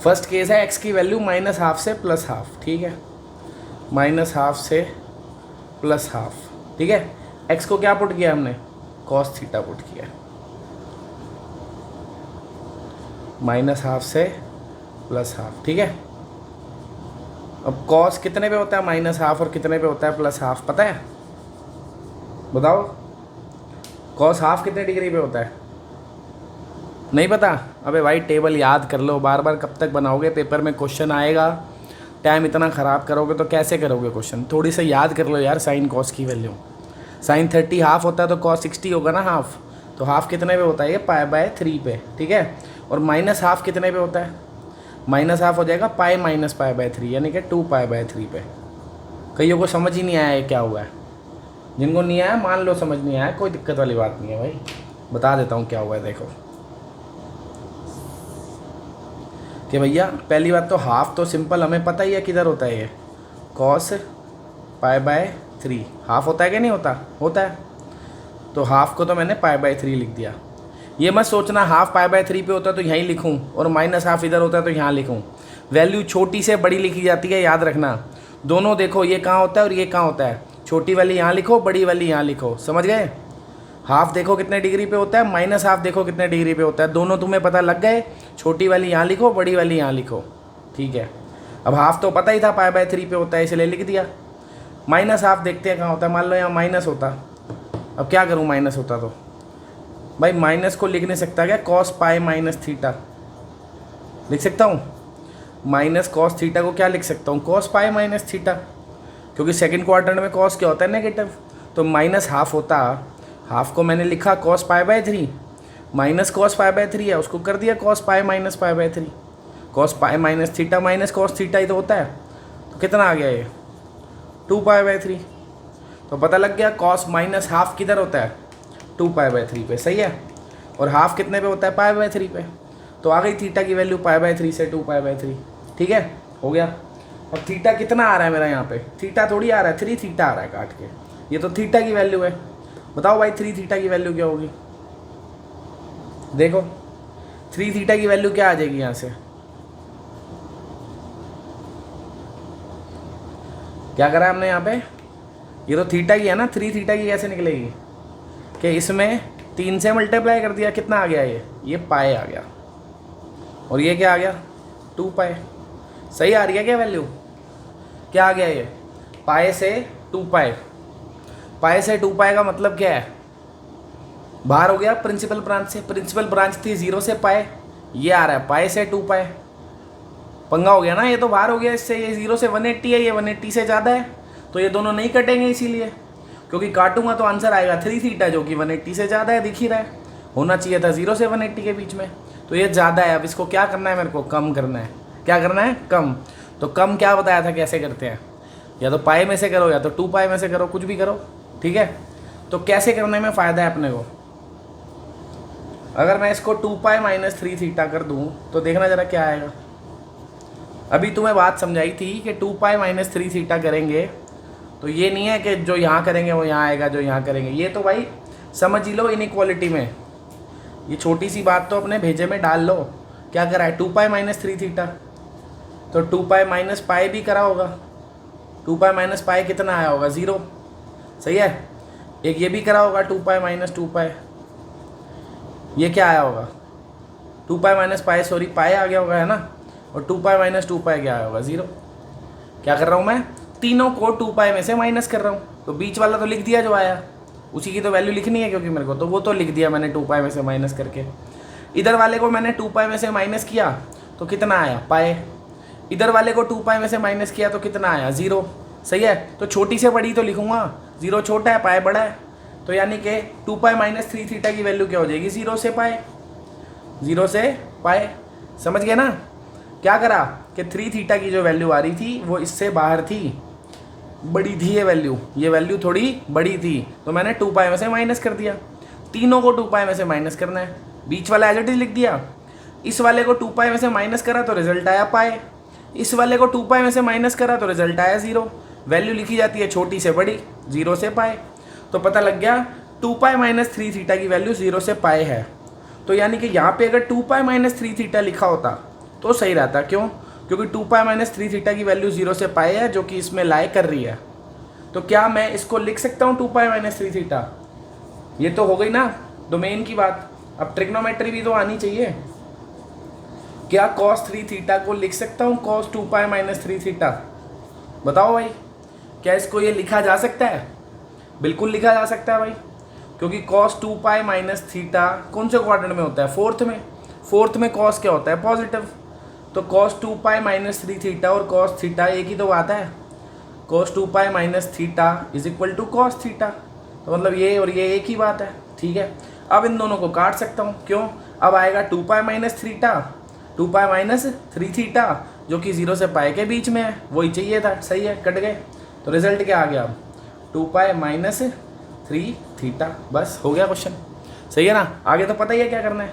Speaker 1: फर्स्ट केस है x की वैल्यू -½ से +½ ठीक है, -½ से +½ ठीक है। x को क्या पुट किया हमने, cos थीटा पुट किया, -½ से +½ ठीक है। अब cos कितने पे होता है -½ और कितने पे होता है +½ पता है, बताओ। cos ½ कितने डिग्री पे होता है, नहीं पता। अबे भाई टेबल याद कर लो, बार बार कब तक बनाओगे, पेपर में क्वेश्चन आएगा, टाइम इतना ख़राब करोगे तो कैसे करोगे क्वेश्चन। थोड़ी सा याद कर लो यार, साइन cos की वैल्यू, साइन 30 ½ होता है तो cos 60 होगा ना ½, तो ½ कितने पे होता है ये π/3 पे, ठीक है। और -½ कितने पे होता है, -½ हो जाएगा π - π/3 यानी कि 2π/3 पे। कईयों को समझ ही नहीं आया ये क्या हुआ है, जिनको नहीं आया मान लो समझ नहीं आया, कोई दिक्कत वाली बात नहीं है भाई, बता देता हूँ क्या हुआ है। देखो कि भैया पहली बात तो ½ तो सिंपल हमें पता ही है किधर होता है, ये cos π/3 ½ होता है कि नहीं होता, होता है। तो ½ को तो मैंने π/3 लिख दिया। ये मत सोचना ½ π/3 पे होता है तो यहीं लिखूं और -½ इधर होता है तो यहाँ लिखूं, वैल्यू छोटी से बड़ी लिखी जाती है, याद रखना। दोनों देखो ये कहाँ होता है और ये कहाँ होता है, छोटी वाली यहाँ लिखो, बड़ी वाली यहाँ लिखो, समझ गए। ½ देखो कितने डिग्री पे होता है, -½ देखो कितने डिग्री पे होता है, दोनों तुम्हें पता लग गए। छोटी वाली यहाँ लिखो, बड़ी वाली यहाँ लिखो, ठीक है। अब ½ तो पता ही था π/3 पे होता है, इसलिए लिख दिया। -½ देखते हैं कहाँ होता है, मान लो यहाँ माइनस होता, अब क्या करूँ माइनस होता तो भाई माइनस को लिख नहीं सकता क्या, cos π - थीटा लिख सकता हूँ, -cos थीटा को क्या लिख सकता हूँ, cos π - थीटा, क्योंकि सेकंड क्वाड्रेंट में cos क्या होता है नेगेटिव, तो -½ होता, ½ को मैंने लिखा cos π/3, -cos π/3 है उसको कर दिया cos π - π/3, cos π - theta -cos theta ही तो होता है, तो कितना आ गया ये 2π/3। तो पता लग गया cos -½ किधर होता है 2π/3 पे, सही है। और ½ कितने पे होता है π/3 पे, तो आ गई थीटा की वैल्यू π/3 से 2π/3, ठीक है, हो गया। अब थीटा कितना आ रहा है मेरा यहाँ पे, थीटा थोड़ी आ रहा है, 3 थीटा आ रहा है काट के, ये तो थीटा की वैल्यू है। बताओ भाई 3 थीटा की वैल्यू क्या होगी, देखो 3 थीटा की वैल्यू क्या आ जाएगी यहाँ से, क्या करा हमने यहाँ पे, ये तो थीटा की है ना, 3 थीटा की कैसे निकलेगी कि इसमें 3 से मल्टीप्लाई कर दिया, कितना आ गया ये पाए आ गया, और ये क्या आ गया 2 पाए, सही आ रही है क्या वैल्यू, क्या आ गया ये पाए से 2 पाए, पाई से 2 पाई का मतलब क्या है, बाहर हो गया प्रिंसिपल ब्रांच से, प्रिंसिपल ब्रांच थी 0 से पाई, ये आ रहा है पाई से 2 पाई, पंगा हो गया ना, ये तो बाहर हो गया इससे, ये 0 से 180 है, ये 180 से ज़्यादा है, तो ये दोनों नहीं कटेंगे इसीलिए, क्योंकि काटूंगा तो आंसर आएगा 3 थीटा जो कि 180 से ज़्यादा है, दिख ही रहा है, होना चाहिए था 0 से 180 के बीच में, तो ये ज़्यादा है। अब इसको क्या करना है, मेरे को कम करना है, क्या करना है, कम। तो कम क्या बताया था कैसे करते हैं, या तो पाई में से करो या तो 2 पाई में से करो, कुछ भी करो, ठीक है। तो कैसे करने में फ़ायदा है अपने को, अगर मैं इसको 2 पाई माइनस 3 थीटा कर दूँ तो देखना ज़रा क्या आएगा। अभी तुम्हें बात समझाई थी कि 2 पाई माइनस 3 थीटा करेंगे तो ये नहीं है कि जो यहाँ करेंगे वो यहाँ आएगा, जो यहाँ करेंगे, ये तो भाई समझ ही लो इनइक्वालिटी में, ये छोटी सी बात तो अपने भेजे में डाल लो। क्या करा है, 2 पाई माइनस 3 थीटा, तो 2 पाई माइनस पाई भी करा होगा, 2 पाई माइनस पाई कितना आया होगा, 0, सही है। एक ये भी करा होगा 2 पाई माइनस 2 पाई, ये क्या आया होगा, 2 पाई माइनस पाई, सॉरी पाई आ गया होगा, है ना, और 2 पाई माइनस 2 पाई क्या आया होगा, 0। क्या कर रहा हूँ मैं, तीनों को 2 पाई में से माइनस कर रहा हूँ, तो बीच वाला तो लिख दिया जो आया, उसी की तो वैल्यू लिखनी है क्योंकि मेरे को, तो वो तो लिख दिया मैंने 2 पाई में से माइनस करके। इधर वाले को मैंने 2 पाई में से माइनस किया तो कितना आया, पाई। इधर वाले को 2 पाई में से माइनस किया तो कितना आया, 0, सही है। तो छोटी से बड़ी तो लिखूंगा, 0 छोटा है पाई बड़ा है, तो यानी कि 2 पाई माइनस 3 थीटा की वैल्यू क्या हो जाएगी, 0 से पाई, 0 से पाई, समझ गए ना। क्या करा कि 3 थीटा की जो वैल्यू आ रही थी वो इससे बाहर थी, बड़ी थी ये वैल्यू थोड़ी बड़ी थी, तो मैंने 2 पाई में से माइनस कर दिया। तीनों को 2 पाई में से माइनस करना है, बीच वाला एज इट इज लिख दिया। इस वाले को 2 पाई में से माइनस करा तो रिजल्ट आया पाई, इस वाले को 2 पाई में से माइनस करा तो रिजल्ट आया 0। वैल्यू लिखी जाती है छोटी से बड़ी, 0 से पाई, तो पता लग गया 2 पाई माइनस 3 थीटा की वैल्यू 0 से पाई है। तो यानी कि यहाँ पे अगर 2 पाई माइनस 3 थीटा लिखा होता तो सही रहता, क्यों, क्योंकि 2 पाई माइनस 3 थीटा की वैल्यू 0 से पाई है जो कि इसमें लाई कर रही है। तो क्या मैं इसको लिख सकता हूँ 2 पाई माइनस 3 थीटा, ये तो हो गई ना डोमेन की बात। अब ट्रिग्नोमेट्री भी तो आनी चाहिए, क्या cos 3 थीटा को लिख सकता हूँ cos 2 पाई माइनस 3 थीटा, बताओ भाई, क्या इसको ये लिखा जा सकता है, बिल्कुल लिखा जा सकता है भाई, क्योंकि cos 2 पाई माइनस थीटा कौन से क्वाड्रेंट में होता है, फोर्थ में cos क्या होता है, पॉजिटिव, तो cos 2 पाई माइनस 3 थीटा और cos थीटा एक ही तो बात है, cos 2 pi minus theta is equal to cos theta, तो मतलब ये और ये एक ही बात है, ठीक है। अब इन दोनों को काट सकता हूँ, क्यों, अब आएगा 2 pi minus theta, 2 pi minus 3 theta जो कि 0 से पाई के बीच में है, वही चाहिए था, सही है, कट गए। तो रिजल्ट क्या आ गया, 2 पाई माइनस 3 थीटा, बस हो गया क्वेश्चन, सही है ना। आगे तो पता ही है क्या करना है,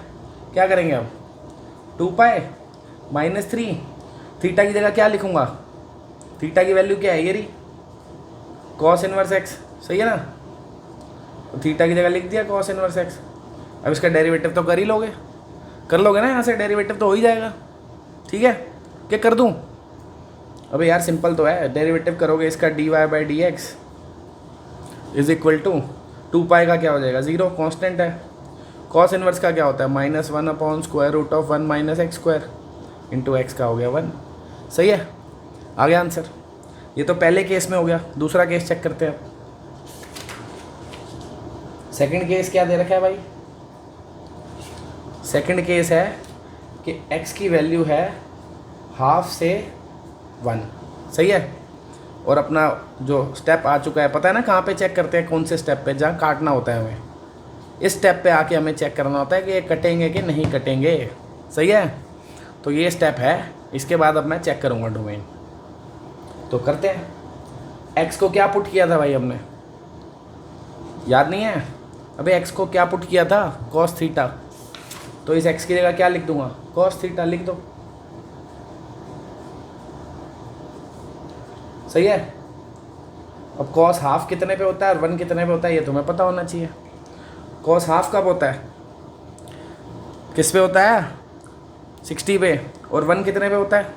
Speaker 1: क्या करेंगे अब, 2 पाई माइनस 3 थीटा की जगह क्या लिखूंगा, थीटा की वैल्यू क्या है, ये रही cos इनवर्स x, सही है ना, तो थीटा की जगह लिख दिया cos इनवर्स x। अब इसका डेरिवेटिव तो कर लोगे ना, यहाँ से डेरिवेटिव तो हो ही जाएगा, ठीक है। क्या कर दूँ, अबे यार सिंपल तो है, डेरिवेटिव करोगे इसका dy by d x is equal to 2 pi का क्या हो जाएगा, 0, कांस्टेंट है। cos इनवर्स का क्या होता है, -1 upon square root of 1 minus x square into x का हो गया 1, सही है, आ गया आंसर। ये तो पहले केस में हो गया, दूसरा केस चेक करते हैं। सेकंड केस क्या दे रखा है भाई, सेकंड केस है कि x की वैल्यू है हाफ से 1, सही है, और अपना जो स्टेप आ चुका है, पता है ना कहाँ पे चेक करते हैं, कौन से स्टेप पे, जहाँ काटना होता है हमें, इस स्टेप पे आके हमें चेक करना होता है कि ये कटेंगे कि नहीं कटेंगे, सही है। तो ये स्टेप है, इसके बाद अब मैं चेक करूँगा डोमेन, तो करते हैं। x को क्या पुट किया था भाई हमने, याद नहीं है, अबे x को क्या पुट किया था, cos थीटा, तो इस x की जगह क्या लिख दूंगा, cos थीटा लिख दो, सही है। अब cos हाफ कितने पे होता है और 1 कितने पे होता है ये तुम्हें पता होना चाहिए। cos हाफ कब होता है, किस पे होता है, 60 पे, और 1 कितने पे होता है,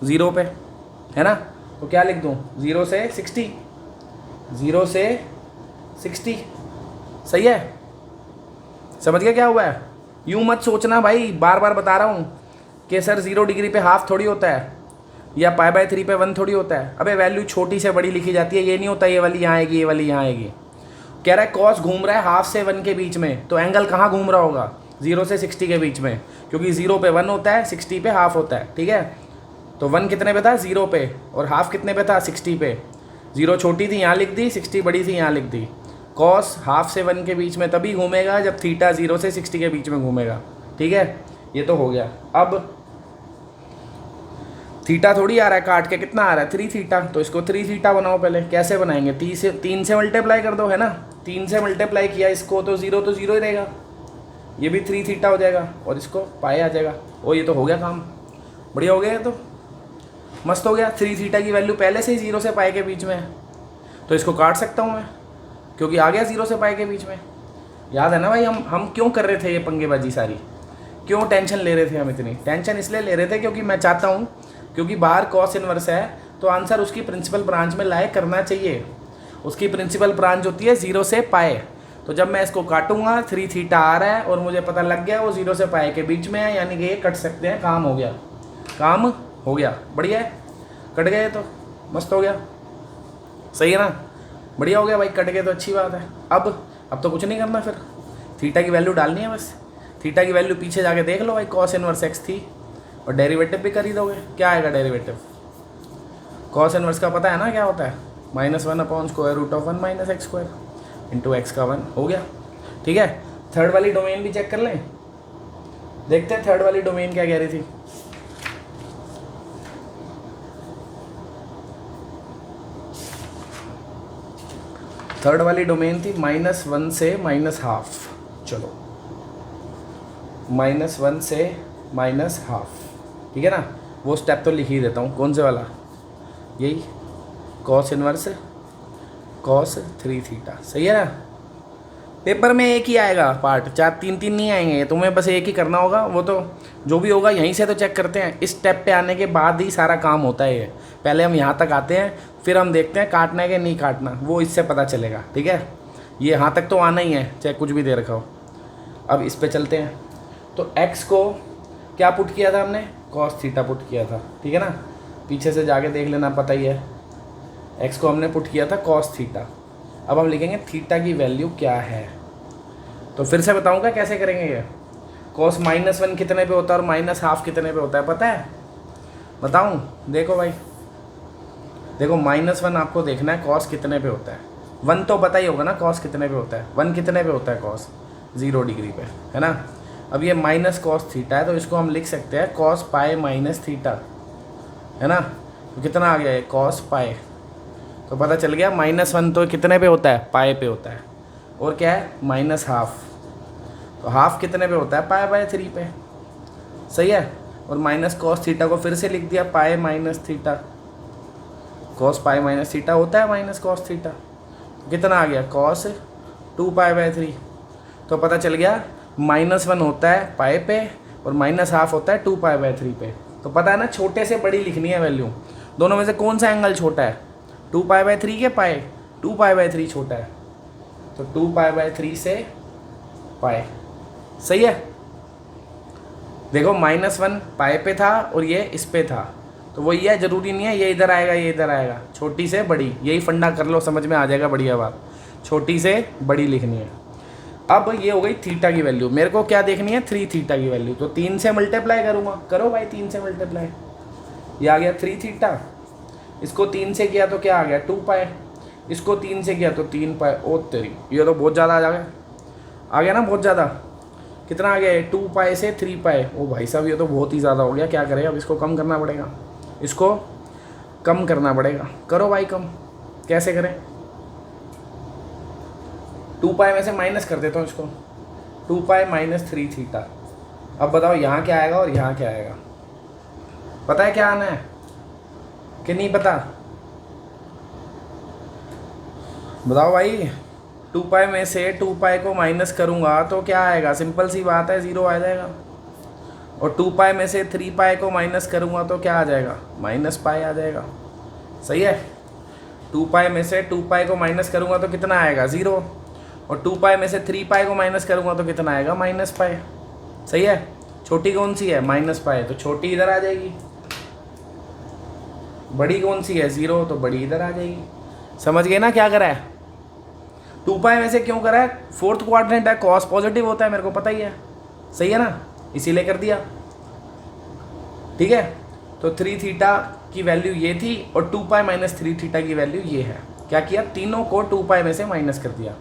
Speaker 1: 0 पे, है ना। तो क्या लिख दूँ, 0 से 60, 0 से 60, सही है, समझ गया क्या हुआ है। यूँ मत सोचना भाई, बार बार बता रहा हूँ कि सर 0 डिग्री पे हाफ थोड़ी होता है, या पाई बाई 3 पे 1 थोड़ी होता है। अबे वैल्यू छोटी से बड़ी लिखी जाती है, ये नहीं होता ये वाली यहाँ आएगी, ये वाली यहाँ आएगी, कह रहा है कॉस घूम रहा है हाफ से 1 के बीच में, तो एंगल कहाँ घूम रहा होगा? 0 से 60 के बीच में, क्योंकि 0 पे 1 होता है, 60 पे हाफ होता है, ठीक है। तो 1 कितने पे था? 0 पे, और हाफ कितने पे था? 60 पे। 0 छोटी थी यहाँ लिख दी, 60 बड़ी थी यहाँ लिख दी। कॉस हाफ से 1 के बीच में तभी घूमेगा जब थीटा 0 से 60 के बीच में घूमेगा, ठीक है। ये तो हो गया। अब थीटा थोड़ी आ रहा है काट के, कितना आ रहा है? 3 थीटा, तो इसको 3 थीटा बनाओ पहले। कैसे बनाएंगे? 3 से मल्टीप्लाई कर दो, है ना। 3 से मल्टीप्लाई किया इसको तो 0 ही रहेगा, ये भी 3 थीटा हो जाएगा, और इसको पाए आ जाएगा। ओ ये तो हो गया काम, बढ़िया हो गया, ये तो मस्त हो गया। 3 थीटा की वैल्यू पहले से ही 0 से पाए के बीच में है, तो इसको काट सकता हूँ मैं, क्योंकि आ गया 0 से पाए के बीच में। याद है ना भाई, हम क्यों कर रहे थे ये पंगेबाजी सारी? क्यों टेंशन ले रहे थे हम? इतनी टेंशन इसलिए ले रहे थे क्योंकि मैं चाहता हूँ, क्योंकि बाहर कॉस इनवर्स है तो आंसर उसकी प्रिंसिपल ब्रांच में लाए करना चाहिए। उसकी प्रिंसिपल ब्रांच होती है 0 से पाए। तो जब मैं इसको काटूंगा 3 थीटा आ रहा है और मुझे पता लग गया वो 0 से पाए के बीच में है, यानी कि ये कट सकते हैं। काम हो गया, काम हो गया, बढ़िया है। कट गए तो मस्त हो गया, सही है ना, बढ़िया हो गया भाई। कट गए तो अच्छी बात है। अब तो कुछ नहीं करना, फिर थीटा की वैल्यू डालनी है बस। थीटा की वैल्यू पीछे जाके देख लो भाई, कॉस इनवर्स x थी, और डेरिवेटिव भी कर ही दोगे। क्या आएगा डेरिवेटिव? कॉस इनवर्स का पता है ना क्या होता है? -1/√1 - x² इंटू x का 1 हो गया, ठीक है। थर्ड वाली डोमेन भी चेक कर लें, देखते हैं थर्ड वाली डोमेन क्या कह रही थी। थर्ड वाली डोमेन थी -1 से -½ चलो, -1 से -½ ठीक है ना। वो स्टेप तो लिख ही देता हूँ। कौन से वाला? यही कॉस इनवर्स cos 3 थीटा, सही है ना। पेपर में एक ही आएगा पार्ट, 4 3 नहीं आएंगे, तुम्हें बस एक ही करना होगा। वो तो जो भी होगा यहीं से तो चेक करते हैं। इस स्टेप पे आने के बाद ही सारा काम होता है। ये पहले हम यहाँ तक आते हैं, फिर हम देखते हैं काटना है कि नहीं काटना, वो इससे पता चलेगा, ठीक है। ये यहाँ तक तो आना ही है, चाहे कुछ भी दे रखा हो। अब इस पे चलते हैं। तो x को क्या पुट किया था हमने? cos थीटा पुट किया था, ठीक है ना। पीछे से जाके देख लेना, पता ही है। x को हमने पुट किया था cos थीटा। अब हम लिखेंगे थीटा की वैल्यू क्या है। तो फिर से बताऊंगा कैसे करेंगे ये। cos -1 कितने पे होता है और -½ कितने पे होता है पता है? बताऊं? देखो भाई, देखो -1 आपको देखना है cos कितने पे होता है। 1 तो पता ही होगा ना cos कितने पे होता है। 1 कितने पे होता है cos? 0 डिग्री पे, है ना। अब ये -cos थीटा है, तो इसको हम लिख सकते हैं cos पाए - थीटा, है ना। तो कितना आ गया ये? cos पाए। तो पता चल गया -1 तो कितने पे होता है? पाए पे होता है। और क्या है? -½ तो हाफ कितने पे होता है? पाए/3 पे, सही है। और -cos थीटा को फिर से लिख दिया पाए - थीटा। cos पाए - थीटा होता है -cos थीटा। कितना आ गया? cos 2π/3। तो पता चल गया -1 होता है पाए पे और -½ होता है 2π/3 पे। तो पता है ना, छोटे से बड़ी लिखनी है वैल्यू। दोनों में से कौन सा एंगल छोटा है? 2π/3 के पाए? 2π/3 छोटा है, तो 2π/3 से पाए, सही है। देखो -1 पाए पे था और ये इस पे था, तो वही है, ज़रूरी नहीं है ये इधर आएगा ये इधर आएगा। छोटी से बड़ी, यही फंडा कर लो, समझ में आ जाएगा, बढ़िया बात। छोटी से बड़ी लिखनी है। अब ये हो गई थीटा की वैल्यू। मेरे को क्या देखनी है? 3 थीटा की वैल्यू। तो 3 से मल्टीप्लाई करूँगा, करो भाई 3 से मल्टीप्लाई। ये आ गया 3 थीटा। इसको 3 से किया तो क्या आ गया? 2π। इसको 3 से किया तो 3π। ओ तेरी, ये तो बहुत ज़्यादा आ गया ना, बहुत ज़्यादा। कितना आ गया? 2π से 3π। ओ भाई साहब, ये तो बहुत ही ज़्यादा हो गया। क्या करें अब? इसको कम करना पड़ेगा, इसको कम करना पड़ेगा। करो भाई कम, कैसे करें? 2π में से माइनस कर देता हूँ इसको, 2π - 3 थीटा। अब बताओ यहाँ क्या आएगा और यहाँ क्या आएगा? पता है क्या आना है कि नहीं पता? बताओ भाई। 2π में से 2π को माइनस करूँगा तो क्या आएगा? सिंपल सी बात है, 0 आ जाएगा। और 2π में से 3π को माइनस करूँगा तो क्या आ जाएगा? -π आ जाएगा, सही है। 2π में से 2π को माइनस करूँगा तो कितना आएगा? 0। और 2π में से 3π को माइनस करूँगा तो कितना आएगा? -π, सही है। छोटी कौन सी है? -π, तो छोटी इधर आ जाएगी। बड़ी कौन सी है? 0, तो बड़ी इधर आ जाएगी। समझ गए ना क्या करा है? 2 पाई में से क्यों करा है, फोर्थ क्वाड्रेंट है, कॉस पॉजिटिव होता है, मेरे को पता ही है, सही है ना, इसीलिए कर दिया। ठीक है, तो 3 थीटा की वैल्यू ये थी और 2 पाई माइनस 3 थीटा की वैल्यू ये है। क्या किया, तीनों को 2 पाई में से माइनस कर दिया।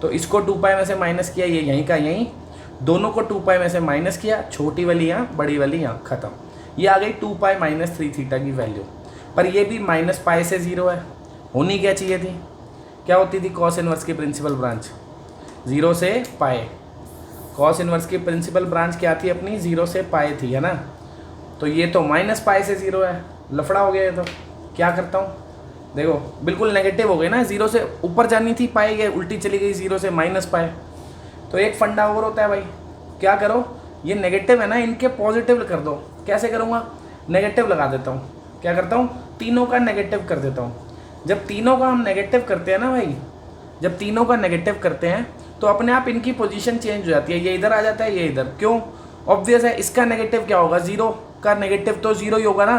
Speaker 1: तो इसको 2 पाई में से माइनस किया, ये यहीं का यहीं, दोनों को 2 पाई में से माइनस किया, छोटी वाली यहाँ, बड़ी वाली यहाँ, खत्म। ये आ गई 2 पाई माइनस 3 थीटा की वैल्यू। पर ये भी माइनस पाई से 0 है, होनी क्या चाहिए थी, क्या होती थी कॉस इनवर्स की प्रिंसिपल ब्रांच, 0 से पाई। कॉस इनवर्स की प्रिंसिपल ब्रांच क्या थी अपनी, 0 से पाई थी, है ना। तो ये तो माइनस पाई से 0 है, लफड़ा हो गया ये तो। क्या करता हूँ, देखो बिल्कुल नेगेटिव हो गई ना, 0 से ऊपर जानी थी, पाई गई उल्टी चली गई 0 से माइनस पाई। तो एक फंडा और होता है भाई, क्या करो, ये नेगेटिव है ना, इनके पॉजिटिव कर दो। कैसे करूँगा, नेगेटिव लगा देता हूँ, क्या करता हूँ, तीनों का नेगेटिव कर देता हूँ। जब तीनों का हम नेगेटिव करते हैं ना भाई, जब तीनों का नेगेटिव करते हैं तो अपने आप इनकी पोजीशन चेंज हो जाती है, ये इधर आ जाता है, ये इधर। क्यों, ऑब्वियस है, इसका नेगेटिव क्या होगा, 0 का नेगेटिव तो 0 ही होगा ना,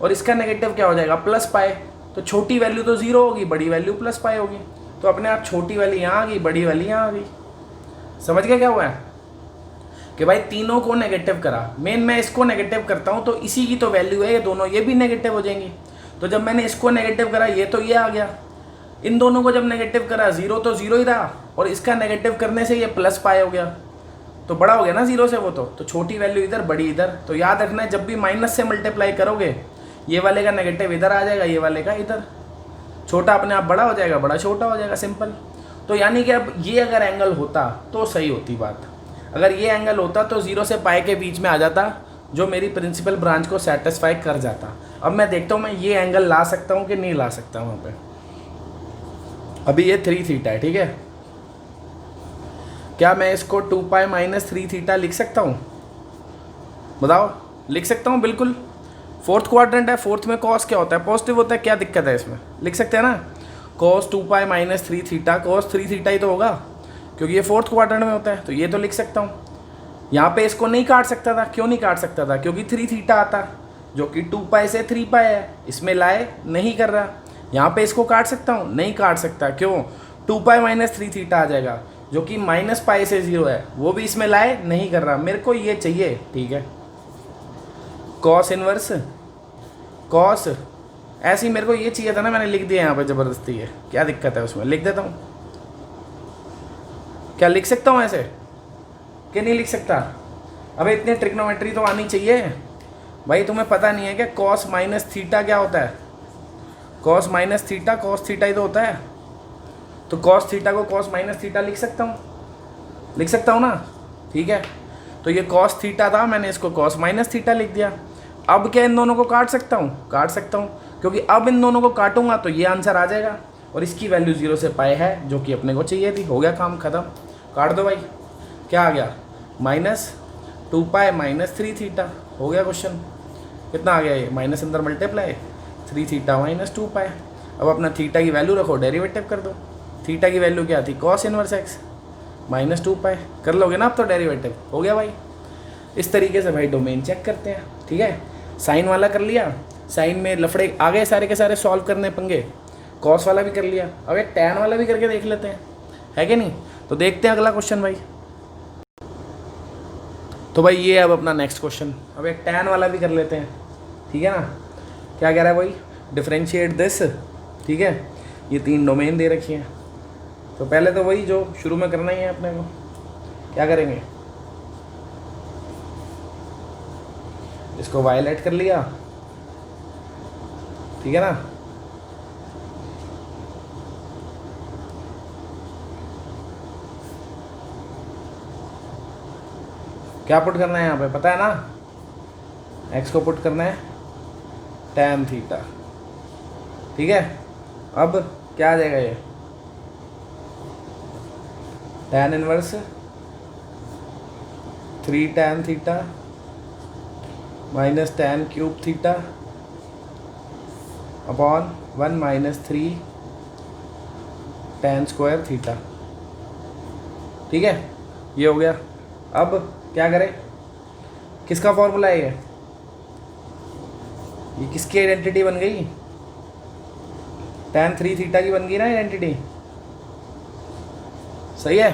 Speaker 1: और इसका नेगेटिव क्या हो जाएगा, प्लस पाई। तो छोटी वैल्यू तो 0 होगी, बड़ी वैल्यू प्लस पाई होगी। तो अपने आप छोटी वाली यहाँ आ गई, बड़ी वाली यहाँ आ गई। समझ गया क्या हुआ है कि भाई तीनों को नेगेटिव करा, मेन मैं इसको नेगेटिव करता हूँ तो इसी की तो वैल्यू है, ये दोनों ये भी नेगेटिव हो जाएंगी। तो जब मैंने इसको नेगेटिव करा, ये तो ये आ गया, इन दोनों को जब नेगेटिव करा, 0 तो 0 ही रहा, और इसका नेगेटिव करने से ये प्लस पाई हो गया, तो बड़ा हो गया ना 0 से वो तो छोटी वैल्यू इधर, बड़ी इधर। तो याद रखना है, जब भी माइनस से मल्टीप्लाई करोगे, ये वाले का नेगेटिव इधर आ जाएगा, ये वाले का इधर, छोटा अपने आप बड़ा हो जाएगा, बड़ा छोटा हो जाएगा, सिंपल। तो यानी कि अब ये अगर एंगल होता तो सही होती बात, अगर ये एंगल होता तो 0 से पाई के बीच में आ जाता, जो मेरी प्रिंसिपल ब्रांच को सेटिस्फाई कर जाता। अब मैं देखता हूँ मैं ये एंगल ला सकता हूँ कि नहीं ला सकता वहाँ पे। अभी ये 3 थीटा है, ठीक है, क्या मैं इसको 2 पाई माइनस 3 थीटा लिख सकता हूँ, बताओ, लिख सकता हूँ बिल्कुल। फोर्थ क्वाड्रेंट है, फोर्थ में कॉस क्या होता है, पॉजिटिव होता है, क्या दिक्कत है इसमें, लिख सकते हैं ना, cos 2 pi minus 3 theta, cos 3 theta ही तो होगा, क्योंकि ये फोर्थ क्वाड्रेंट में होता है, तो ये तो लिख सकता हूँ। यहाँ पे इसको नहीं काट सकता था, क्यों नहीं काट सकता था, क्योंकि 3 थीटा आता, जो कि 2 पाई से 3 पाई है, इसमें लाए नहीं कर रहा। यहाँ पे इसको काट सकता हूँ, नहीं काट सकता, क्यों, 2 पाई माइनस 3 थीटा आ जाएगा, जो कि माइनस पाई से 0 है, वो भी इसमें लाए नहीं कर रहा, मेरे को ये चाहिए, ठीक है। कॉस इनवर्स, कॉस, ऐसे ही मेरे को ये चाहिए था ना, मैंने लिख दिया यहाँ पे ज़बरदस्ती है, क्या दिक्कत है उसमें, लिख देता हूँ। क्या लिख सकता हूँ ऐसे कि नहीं लिख सकता, अबे इतनी ट्रिग्नोमेट्री तो आनी चाहिए भाई। तुम्हें पता नहीं है कि कॉस माइनस थीटा क्या होता है, cos minus theta cos theta ही तो होता है। तो कॉस थीटा को कॉस माइनस थीटा लिख सकता हूँ, लिख सकता हूँ ना, ठीक है। तो ये कॉस थीटा था, मैंने इसको कॉस माइनस थीटा लिख दिया। अब क्या इन दोनों को काट सकता हूँ, काट सकता हूँ, क्योंकि अब इन दोनों को काटूंगा तो ये आंसर आ जाएगा, और इसकी वैल्यू 0 से पाई है, जो कि अपने को चाहिए थी। हो गया काम खत्म, काट दो भाई। क्या आ गया, माइनस 2 पाई माइनस 3 थीटा, हो गया क्वेश्चन। कितना आ गया ये, माइनस अंदर मल्टीप्लाई, 3 थीटा माइनस 2 पाई। अब अपना थीटा की वैल्यू रखो, डेरिवेटिव कर दो। थीटा की वैल्यू क्या थी, कॉस इनवर्स एक्स माइनस 2 पाई, कर लोगे ना अब तो डेरिवेटिव, हो गया भाई। इस तरीके से भाई डोमेन चेक करते हैं, ठीक है। साइन वाला कर लिया, साइन में लफड़े आ गए सारे के सारे, सॉल्व करने पंगे। कॉस वाला भी कर लिया, अब एक टैन वाला भी करके देख लेते हैं, है कि नहीं। तो देखते हैं अगला क्वेश्चन भाई। तो भाई ये अब अपना नेक्स्ट क्वेश्चन, अब एक टैन वाला भी कर लेते हैं, ठीक है ना। क्या कह रहा है भाई, डिफरेंशिएट दिस, ठीक है। ये 3 डोमेन दे रखी हैं, तो पहले तो वही जो शुरू में करना ही है अपने को। क्या करेंगे, इसको वायलेट कर लिया, ठीक है ना। क्या पुट करना है यहाँ पे, पता है ना, एक्स को पुट करना है टैन थीटा, ठीक है। अब क्या आ जाएगा ये, tan inverse 3 tan theta minus tan cube theta upon 1 minus 3 tan square theta, ठीक है। ये हो गया। अब क्या करें, किसका फॉर्मूला है ये किसकी आइडेंटिटी बन गई, टैन 3 थीटा की बन गई ना आइडेंटिटी, सही है।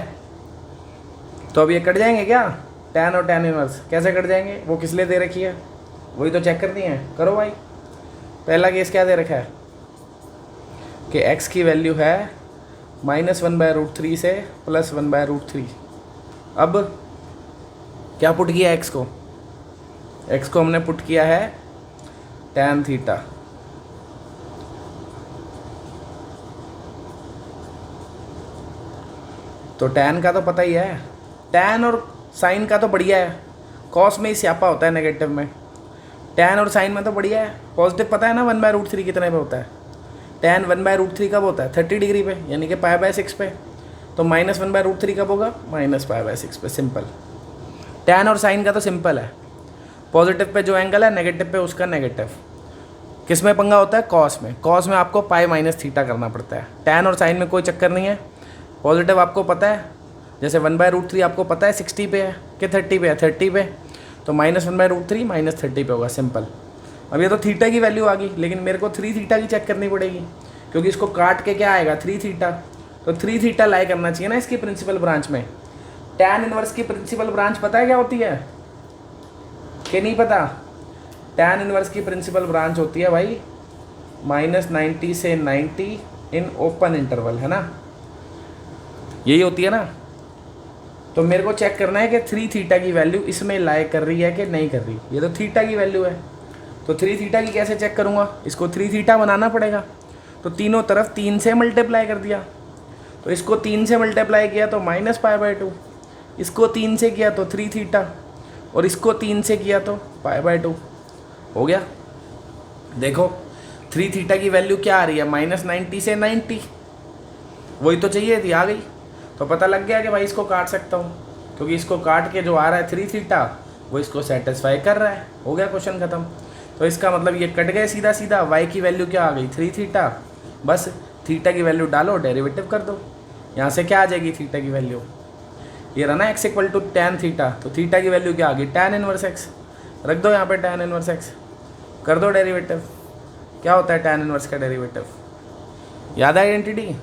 Speaker 1: तो अब ये कट जाएंगे क्या, tan और tan इनवर्स कैसे कट जाएंगे, वो किस लिए दे रखी है, वही तो चेक करनी है। करो भाई। पहला केस क्या दे रखा है कि x की वैल्यू है -1/√3 से +1/√3। अब क्या पुट किया x को, x को हमने पुट किया है tan थीटा। तो tan का तो पता ही है, tan और साइन का तो बढ़िया है, कॉस में ही स्यापा होता है नेगेटिव में, tan और साइन में तो बढ़िया है। पॉजिटिव पता है ना 1/√3 कितने पे होता है, tan 1/√3 कब होता है 30 डिग्री पे, यानी कि π/6 पे। तो -1/√3 कब होगा, -π/6 पे। सिंपल। tan और साइन का तो सिंपल है, पॉजिटिव पे जो एंगल है नेगेटिव पे उसका नेगेटिव। किस में पंगा होता है, कॉस में। कॉस में आपको π-θ करना पड़ता है। tan और साइन में कोई चक्कर नहीं है। पॉजिटिव आपको पता है, जैसे 1/√3 आपको पता है 60 पे है कि 30 पे है, 30 पे, तो -1/√3 -30 पे होगा। सिंपल। अब ये तो थीटा की वैल्यू आ गई, लेकिन मेरे को 3 थीटा की चेक करनी पड़ेगी, क्योंकि इसको काट के क्या आएगा 3 थीटा। तो 3 थीटा लाई करना चाहिए ना इसकी प्रिंसिपल ब्रांच में। tan इनवर्स की प्रिंसिपल ब्रांच पता है क्या होती है कि नहीं पता। tan इनवर्स की प्रिंसिपल ब्रांच होती है भाई -90 से 90 इन ओपन इंटरवल, है ना, यही होती है ना। तो मेरे को चेक करना है कि 3 थीटा की वैल्यू इसमें लाई कर रही है कि नहीं कर रही। ये तो थीटा की वैल्यू है, तो 3 थीटा की कैसे चेक करूँगा, इसको 3 थीटा बनाना पड़ेगा। तो तीनों तरफ 3 से मल्टीप्लाई कर दिया, तो इसको 3 से मल्टीप्लाई किया तो -π/2, इसको 3 से किया तो 3 थीटा, और इसको 3 से किया तो π/2 हो गया। देखो 3 थीटा की वैल्यू क्या आ रही है, -90 से 90, वही तो चाहिए थी, आ गई। तो पता लग गया कि भाई इसको काट सकता हूँ, क्योंकि इसको काट के जो आ रहा है 3 थीटा वो इसको सेटिस्फाई कर रहा है। हो गया क्वेश्चन ख़त्म। तो इसका मतलब ये कट गए सीधा सीधा। y की वैल्यू क्या आ गई 3 थीटा, बस थीटा की वैल्यू डालो, डेरिवेटिव कर दो, यहाँ से क्या आ जाएगी थीटा की वैल्यू, ये रहा ना x = tan थीटा। तो थीटा की वैल्यू क्या आ गई tan इनवर्स x, रख दो यहाँ पे tan इनवर्स x, कर दो डेरिवेटिव। क्या होता है tan इनवर्स का डेरिवेटिव, याद है identity,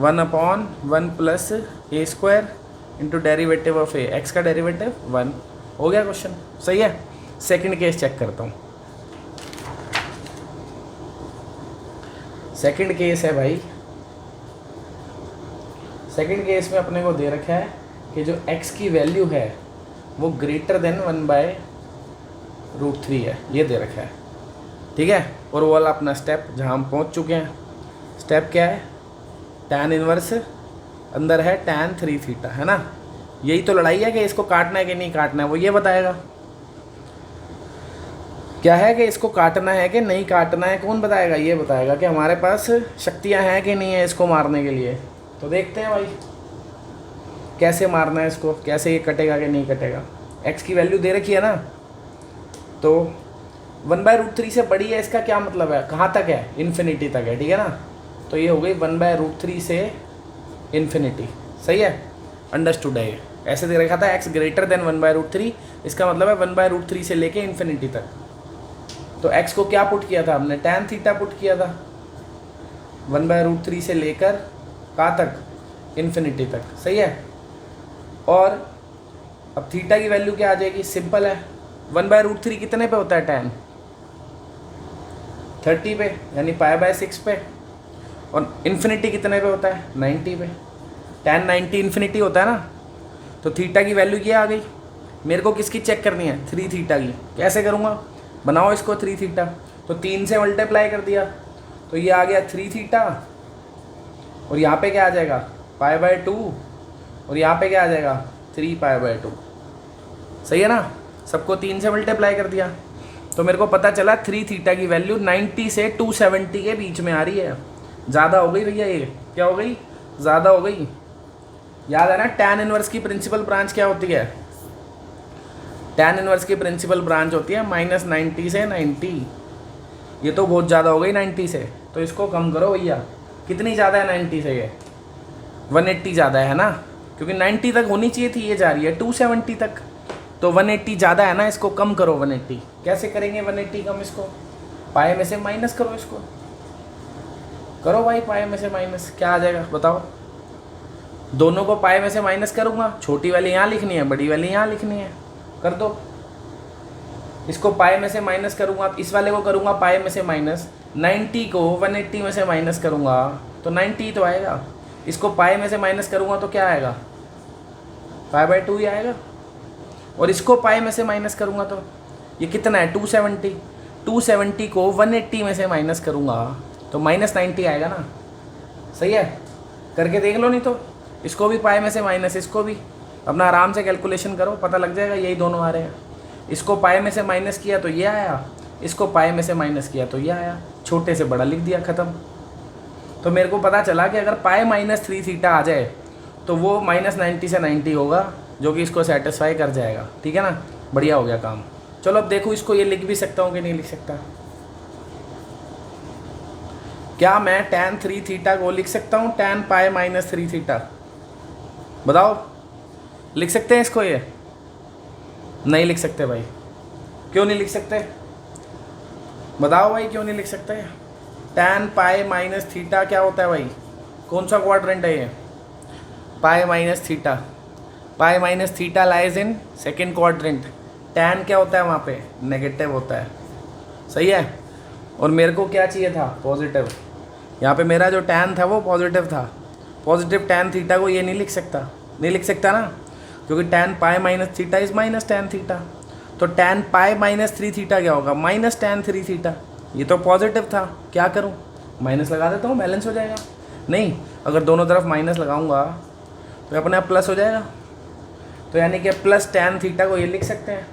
Speaker 1: 1/1 + a² into derivative of a, x का डेरिवेटिव 1। हो गया क्वेश्चन, सही है। सेकंड केस चेक करता हूँ। सेकंड केस है भाई, सेकंड केस में अपने को दे रखा है कि जो x की वैल्यू है वो ग्रेटर देन 1/√3 है, ये दे रखा है, ठीक है। और वो वाला अपना स्टेप जहाँ हम पहुँच चुके हैं, स्टेप क्या है, tan इनवर्स अंदर है tan 3 थीटा, है ना। यही तो लड़ाई है कि इसको काटना है कि नहीं काटना है, वो ये बताएगा। क्या है कि इसको काटना है कि नहीं काटना है, कौन बताएगा, ये बताएगा कि हमारे पास शक्तियाँ हैं कि नहीं है इसको मारने के लिए। तो देखते हैं भाई कैसे मारना है इसको, कैसे ये कटेगा कि नहीं कटेगा। x की वैल्यू दे रखी है ना, तो 1/√3 से बड़ी है, इसका क्या मतलब है, कहाँ तक है, इन्फिनिटी तक है, ठीक है ना। तो ये हो गई 1/√3 से इन्फिनिटी, सही है, अंडरस्टूड है। ऐसे दे रखा था x ग्रेटर देन 1/√3, इसका मतलब है 1/√3 से लेके इन्फिनिटी तक। तो x को क्या पुट किया था हमने, tan थीटा पुट किया था, 1/√3 से लेकर कहाँ तक, इन्फिनिटी तक, सही है। और अब थीटा की वैल्यू क्या आ जाएगी, सिंपल है, 1/√3 कितने पे होता है tan, 30 पे, यानी π/6 पे, और इन्फिनिटी कितने पे होता है 90 पे, tan 90 इन्फिनिटी होता है ना। तो थीटा की वैल्यू ये आ गई। मेरे को किसकी चेक करनी है, 3 थीटा की। कैसे करूँगा, बनाओ इसको 3 थीटा, तो 3 से मल्टीप्लाई कर दिया, तो ये आ गया 3 थीटा, और यहाँ पे क्या आ जाएगा π/2, और यहाँ पे क्या आ जाएगा 3π/2, सही है ना। सबको 3 से मल्टीप्लाई कर दिया, तो मेरे को पता चला 3 थीटा की वैल्यू 90 से 270 के बीच में आ रही है। ज़्यादा हो गई भैया, ये क्या हो गई, ज़्यादा हो गई। याद है ना tan इनवर्स की प्रिंसिपल ब्रांच क्या होती है, tan इनवर्स की प्रिंसिपल ब्रांच होती है -90 से 90। ये तो बहुत ज़्यादा हो गई 90 से, तो इसको कम करो भैया। कितनी ज़्यादा है 90 से, ये 180 ज़्यादा है ना, क्योंकि 90 तक होनी चाहिए थी, ये जा रही है 270 तक, तो 180 ज़्यादा है ना, इसको कम करो 180। कैसे करेंगे 180 कम, इसको पाए में से माइनस करो, इसको करो भाई पाए में से माइनस, क्या आ जाएगा बताओ, दोनों को पाई में से माइनस करूँगा, छोटी वाली यहाँ लिखनी है, बड़ी वाली यहाँ लिखनी है, कर दो। इसको पाई में से माइनस करूँगा, इस वाले को करूँगा पाई में से माइनस, 90 को 180 में से माइनस करूँगा तो 90 तो आएगा। इसको पाई में से माइनस करूँगा तो क्या आएगा, π/2 ही आएगा। और इसको पाई में से माइनस करूँगा तो ये कितना है, 270। 270 को 180 में से माइनस करूँगा तो -90 आएगा ना, सही है। करके देख लो, नहीं तो इसको भी पाई में से माइनस, इसको भी अपना आराम से कैलकुलेशन करो, पता लग जाएगा, यही दोनों आ रहे हैं। इसको पाई में से माइनस किया तो ये आया, इसको पाई में से माइनस किया तो ये आया, छोटे से बड़ा लिख दिया, ख़त्म। तो मेरे को पता चला कि अगर पाई -3θ आ जाए तो वो -90 से 90 होगा, जो कि इसको सेटिस्फाई कर जाएगा, ठीक है ना। बढ़िया हो गया काम। चलो अब देखो, इसको ये लिख भी सकता हूँ कि नहीं लिख सकता। क्या मैं tan 3θ को लिख सकता हूँ tan पाई -3θ? बताओ, लिख सकते हैं इसको? ये नहीं लिख सकते भाई। क्यों नहीं लिख सकते, बताओ भाई, क्यों नहीं लिख सकते? tan पाई -θ क्या होता है भाई, कौन सा क्वाड्रेंट है ये? Pi -θ, pi -θ lies in second quadrant. tan क्या होता है वहाँ पे, नेगेटिव होता है, सही है। और मेरे को क्या चाहिए था, पॉजिटिव। यहाँ पे मेरा जो tan था वो पॉजिटिव था, पॉजिटिव tan θ को ये नहीं लिख सकता, नहीं लिख सकता ना, क्योंकि tan पाई -θ इज -tan θ। तो tan पाई -3θ क्या होगा, -tan 3θ। ये तो पॉजिटिव था, क्या करूँ, माइनस लगा देता हूँ, बैलेंस हो जाएगा। नहीं, अगर दोनों तरफ माइनस लगाऊंगा तो अपने आप प्लस हो जाएगा। तो यानी कि +tan θ को ये लिख सकते हैं।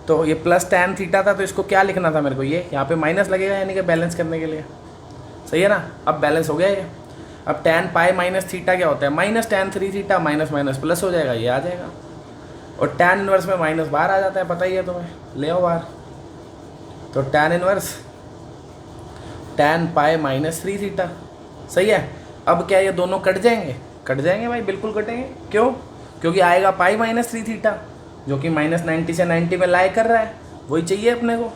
Speaker 1: तो ये +tan θ था, तो इसको क्या लिखना था मेरे को, ये यहाँ पे माइनस लगेगा, यानी कि बैलेंस करने के लिए, सही है ना। अब बैलेंस हो गया ये। अब tan पाई -θ क्या होता है, -tan 3θ, माइनस माइनस प्लस हो जाएगा, ये आ जाएगा। और tan इनवर्स में माइनस बाहर आ जाता है, पता ही है तुम्हें, ले आओ बाहर। तो tan इनवर्स tan पाई -3θ, सही है। अब क्या ये दोनों कट जाएंगे, कट जाएंगे भाई, बिल्कुल कटेंगे। क्यों, क्योंकि आएगा पाई -3θ, जो कि -90 से 90 में लाई कर रहा है, वही चाहिए अपने को।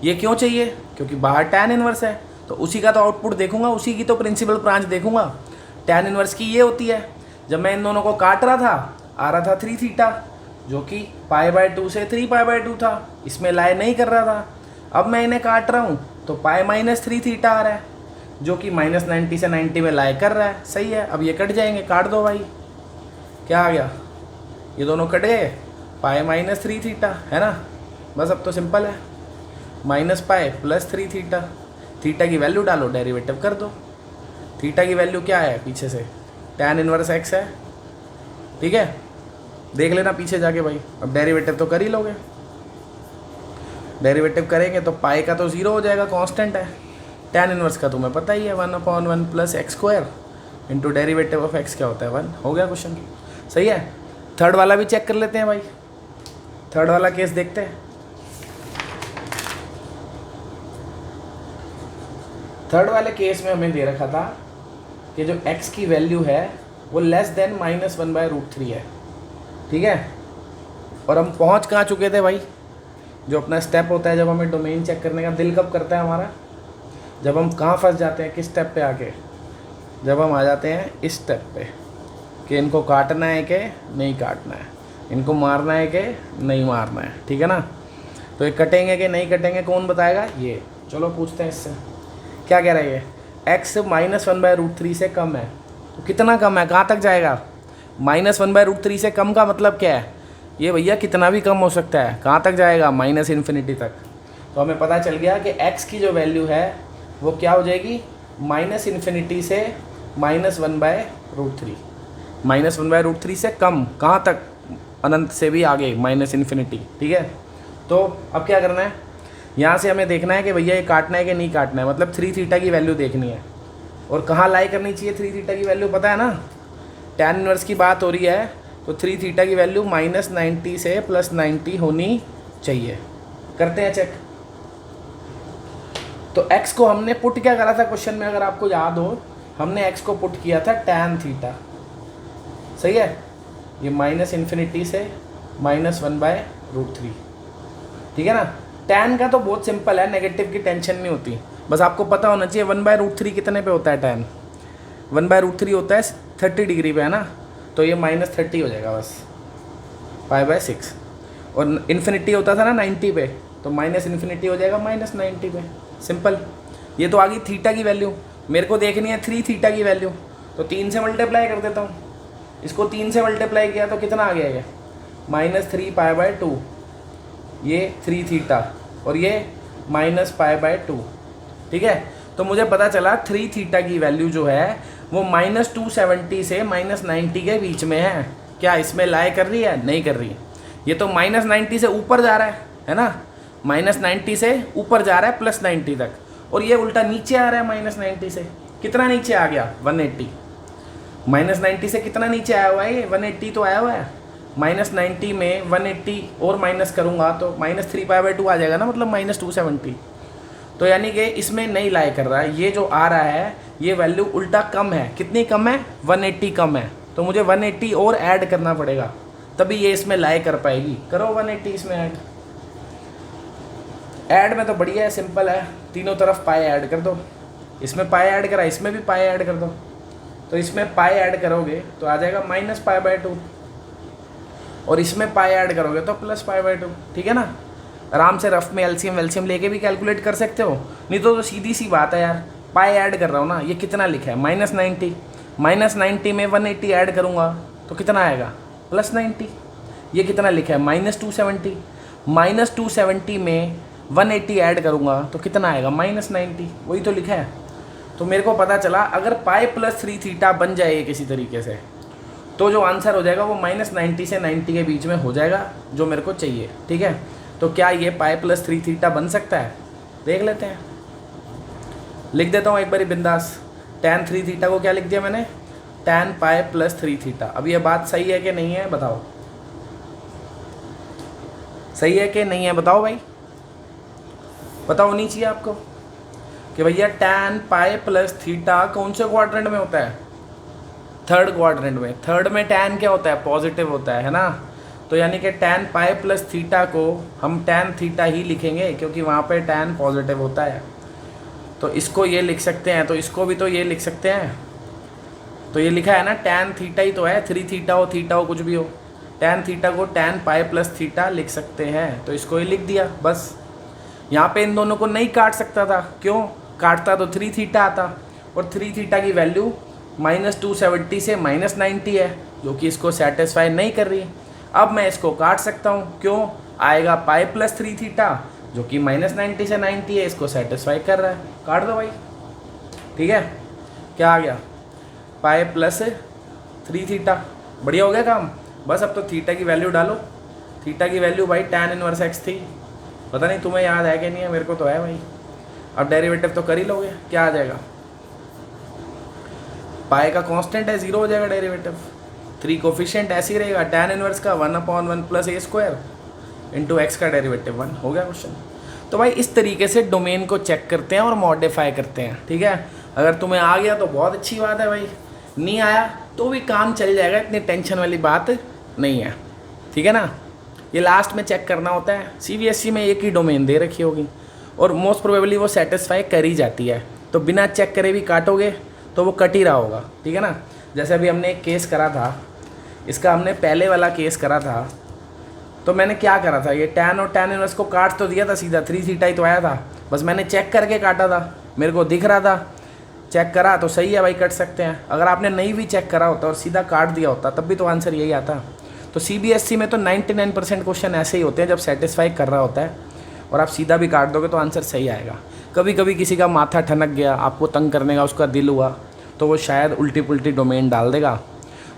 Speaker 1: ये क्यों चाहिए, क्योंकि बाहर tan इनवर्स है, तो उसी का तो आउटपुट देखूंगा, उसी की तो प्रिंसिपल ब्रांच देखूंगा। tan इनवर्स की ये होती है, जब मैं इन दोनों को काट रहा था आ रहा था 3θ, जो कि π/2 से 3π/2 था, इसमें लाई नहीं कर रहा था। अब मैं इन्हें काट रहा हूँ तो पाई -3θ आ रहा है, जो कि -90 से 90 में लाई कर रहा है, सही है। अब ये कट जाएंगे, काट दो भाई, क्या आ गया, ये दोनों कट गए, पाई -3θ है ना। बस अब तो सिंपल है, -पाई +3θ, थीटा की वैल्यू डालो, डेरिवेटिव कर दो। थीटा की वैल्यू क्या है पीछे से, tan इनवर्स x है, ठीक है, देख लेना पीछे जाके भाई। अब डेरिवेटिव तो कर ही लोगे, डेरिवेटिव करेंगे तो पाई का तो 0 हो जाएगा, कांस्टेंट है। tan इनवर्स का तुम्हें पता ही है, 1/1 + x² into derivative of x क्या होता है, 1। हो गया क्वेश्चन, सही है। थर्ड वाला भी चेक कर लेते हैं भाई, थर्ड वाला केस देखते हैं। थर्ड वाले केस में हमें दे रखा था कि जो x की वैल्यू है वो लेस देन -1/√3 है, ठीक है। और हम पहुंच कहाँ चुके थे भाई, जो अपना स्टेप होता है जब हमें डोमेन चेक करने का दिल कब करता है हमारा, जब हम कहाँ फंस जाते हैं, किस स्टेप पे आके, जब हम आ जाते हैं इस स्टेप पे कि इनको काटना है कि नहीं काटना है, इनको मारना है कि नहीं मारना है, ठीक है ना। तो ये कटेंगे कि नहीं कटेंगे कौन बताएगा, ये चलो पूछते हैं इससे। क्या कह रहा है ये, x -1/√3 से कम है, तो कितना कम है, कहाँ तक जाएगा, -1/√3 से कम का मतलब क्या है, ये भैया कितना भी कम हो सकता है, कहाँ तक जाएगा, -∞ तक। तो हमें पता चल गया कि x की जो वैल्यू है वो क्या हो जाएगी, -∞ से -1/√3, -1/√3 से कम, कहाँ तक, अनंत से भी आगे, -∞, ठीक है। तो अब क्या करना है, यहाँ से हमें देखना है कि भैया ये काटना है कि नहीं काटना है, मतलब 3θ की वैल्यू देखनी है। और कहाँ लाई करनी चाहिए 3θ की वैल्यू, पता है ना, tan इनवर्स की बात हो रही है, तो 3θ की वैल्यू -90 से +90 होनी चाहिए। करते हैं चेक। तो x को हमने पुट क्या करा था क्वेश्चन में, अगर आपको याद हो, हमने x को पुट किया था tan θ, सही है। ये -∞ से -1/√3, ठीक है ना। tan का तो बहुत सिंपल है, नेगेटिव की टेंशन नहीं होती, बस आपको पता होना चाहिए 1/√3 कितने पे होता है tan, 1/√3 होता है 30 डिग्री पे है ना, तो ये -30 हो जाएगा बस, π/6। और इन्फिनिटी होता था ना 90 पे, तो -∞ हो जाएगा -90 पे, सिंपल। ये तो आ गई थीटा की वैल्यू। मेरे को देखनी है 3 थीटा की वैल्यू, तो 3 से मल्टीप्लाई कर देता हूँ। इसको 3 से मल्टीप्लाई किया तो कितना आ गया, -3π/2, ये 3 थीटा और ये -π/2, ठीक है। तो मुझे पता चला 3 थीटा की वैल्यू जो है वो -270 से -90 के बीच में है। क्या इसमें लाई कर रही है? नहीं कर रही। ये तो -90 से ऊपर जा रहा है ना, -90 से ऊपर जा रहा है +90 तक, और ये उल्टा नीचे आ रहा है -90 से। कितना नीचे आ गया? 180। -90 से कितना नीचे आया हुआ है? ये 180 तो आया हुआ है। -90 में 180 और माइनस करूँगा तो -3π/2 आ जाएगा ना, मतलब -270। तो यानी कि इसमें नहीं लाई कर रहा है। ये जो आ रहा है ये वैल्यू उल्टा कम है। कितनी कम है? 180 कम है। तो मुझे 180 और ऐड करना पड़ेगा, तभी ये इसमें लाई कर पाएगी। करो 180 इसमें ऐड में तो बढ़िया है, सिंपल है, तीनों तरफ पाई ऐड कर दो। इसमें पाई ऐड करा, इसमें भी पाई ऐड कर दो। तो इसमें पाई ऐड करोगे तो आ जाएगा -π/2, और इसमें पाई ऐड करोगे तो +π/2, ठीक है ना। आराम से रफ में एलसीएम वेलसीएम लेके भी कैलकुलेट कर सकते हो, नहीं तो सीधी सी बात है यार, पाई ऐड कर रहा हूँ ना। ये कितना लिखा है? -90। -90 में 180 ऐड करूँगा तो कितना आएगा? +90। ये कितना लिखा है? -270। -270 में 180 ऐड करूँगा तो कितना आएगा? -90। वही तो लिखा है। तो मेरे को पता चला अगर पाई +3 थीटा बन जाए किसी तरीके से, तो जो आंसर हो जाएगा वो -90 से 90 के बीच में हो जाएगा, जो मेरे को चाहिए, ठीक है। तो क्या ये पाई +3 थीटा बन सकता है? देख लेते हैं। लिख देता हूँ एक बारी बिंदास। tan 3 थीटा को क्या लिख दिया मैंने? tan पाई +3 थीटा। अब ये बात सही है कि नहीं है बताओ? सही है कि नहीं है बताओ भाई? पता होनी चाहिए आपको कि भैया tan पाई +थीटा कौन से क्वाड्रेंट में होता है? थर्ड क्वाड्रेंट में। थर्ड में tan क्या होता है? पॉजिटिव होता है ना। तो यानी कि tan पाई +थीटा को हम tan थीटा ही लिखेंगे, क्योंकि वहाँ पे tan पॉजिटिव होता है। तो इसको ये लिख सकते हैं, तो इसको भी तो ये लिख सकते हैं। तो ये लिखा है ना, tan थीटा ही तो है, 3 थीटा हो कुछ भी हो। tan थीटा को tan पाई +थीटा लिख सकते हैं, तो इसको ही लिख दिया बस। यहाँ पे इन दोनों को नहीं काट सकता था, क्यों? काटता तो 3 थीटा आता, और 3 थीटा की वैल्यू -270 से -90 है, जो कि इसको सेटिस्फाई नहीं कर रही। अब मैं इसको काट सकता हूँ, क्यों? आएगा पाई +3 थीटा, जो कि -90 से 90 है, इसको सेटिस्फाई कर रहा है। काट दो भाई, ठीक है। क्या आ गया? पाई +3 थीटा। बढ़िया हो गया काम। बस अब तो थीटा की वैल्यू डालो। थीटा की वैल्यू भाई tan 1x थी। पता नहीं तुम्हें याद है कि नहीं है, मेरे को तो है भाई। अब डेरिवेटिव तो कर ही लोगे। क्या आ जाएगा? पाई का कांस्टेंट है, 0 हो जाएगा डेरिवेटिव। 3 कोफिशिएंट ऐसे ही रहेगा, tan 1 का 1/1 + a² इंटू x का डेरिवेटिव 1। हो गया क्वेश्चन। तो भाई इस तरीके से डोमेन को चेक करते हैं और मॉडिफाई करते हैं, ठीक है। अगर तुम्हें आ गया तो बहुत अच्छी बात है भाई, नहीं आया तो भी काम चल जाएगा, इतनी टेंशन वाली बात नहीं है, ठीक है ना। ये लास्ट में चेक करना होता है। CBSE में एक ही डोमेन दे रखी होगी और मोस्ट प्रोबेबली वो सेटिस्फाई कर ही जाती है, तो बिना चेक करे भी काटोगे तो वो कट ही रहा होगा, ठीक है ना। जैसे अभी हमने एक केस करा था, इसका हमने पहले वाला केस करा था, तो मैंने क्या करा था, ये tan और tan 1 को काट तो दिया था सीधा, 3 थीटा ही तो आया था, बस मैंने चेक करके काटा था, मेरे को दिख रहा था, चेक करा तो सही है भाई, कट सकते हैं। अगर आपने नहीं भी चेक करा होता और सीधा काट दिया होता तब भी तो आंसर यही आता। तो CBSE में तो 99% क्वेश्चन ऐसे ही होते हैं, जब सेटिस्फाई कर रहा होता है और आप सीधा भी काट दोगे तो आंसर सही आएगा। कभी कभी किसी का माथा ठनक गया, आपको तंग करने का उसका दिल हुआ, तो वो शायद उल्टी पुल्टी डोमेन डाल देगा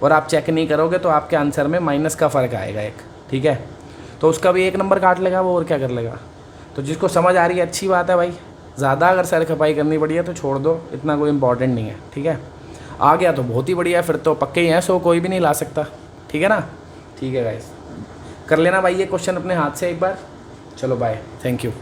Speaker 1: और आप चेक नहीं करोगे तो आपके आंसर में माइनस का फ़र्क आएगा एक, ठीक है। तो उसका भी 1 नंबर काट लेगा वो, और क्या कर लेगा। तो जिसको समझ आ रही है अच्छी बात है भाई, ज़्यादा अगर सर खपाई करनी पड़ी है तो छोड़ दो, इतना कोई इंपॉर्टेंट नहीं है, ठीक है। आ गया तो बहुत ही बढ़िया, फिर तो पक्के ही हैं, सो कोई भी नहीं ला सकता, ठीक है ना। ठीक है गाइस, कर लेना भाई ये क्वेश्चन अपने हाथ से एक बार। चलो बाय, थैंक यू।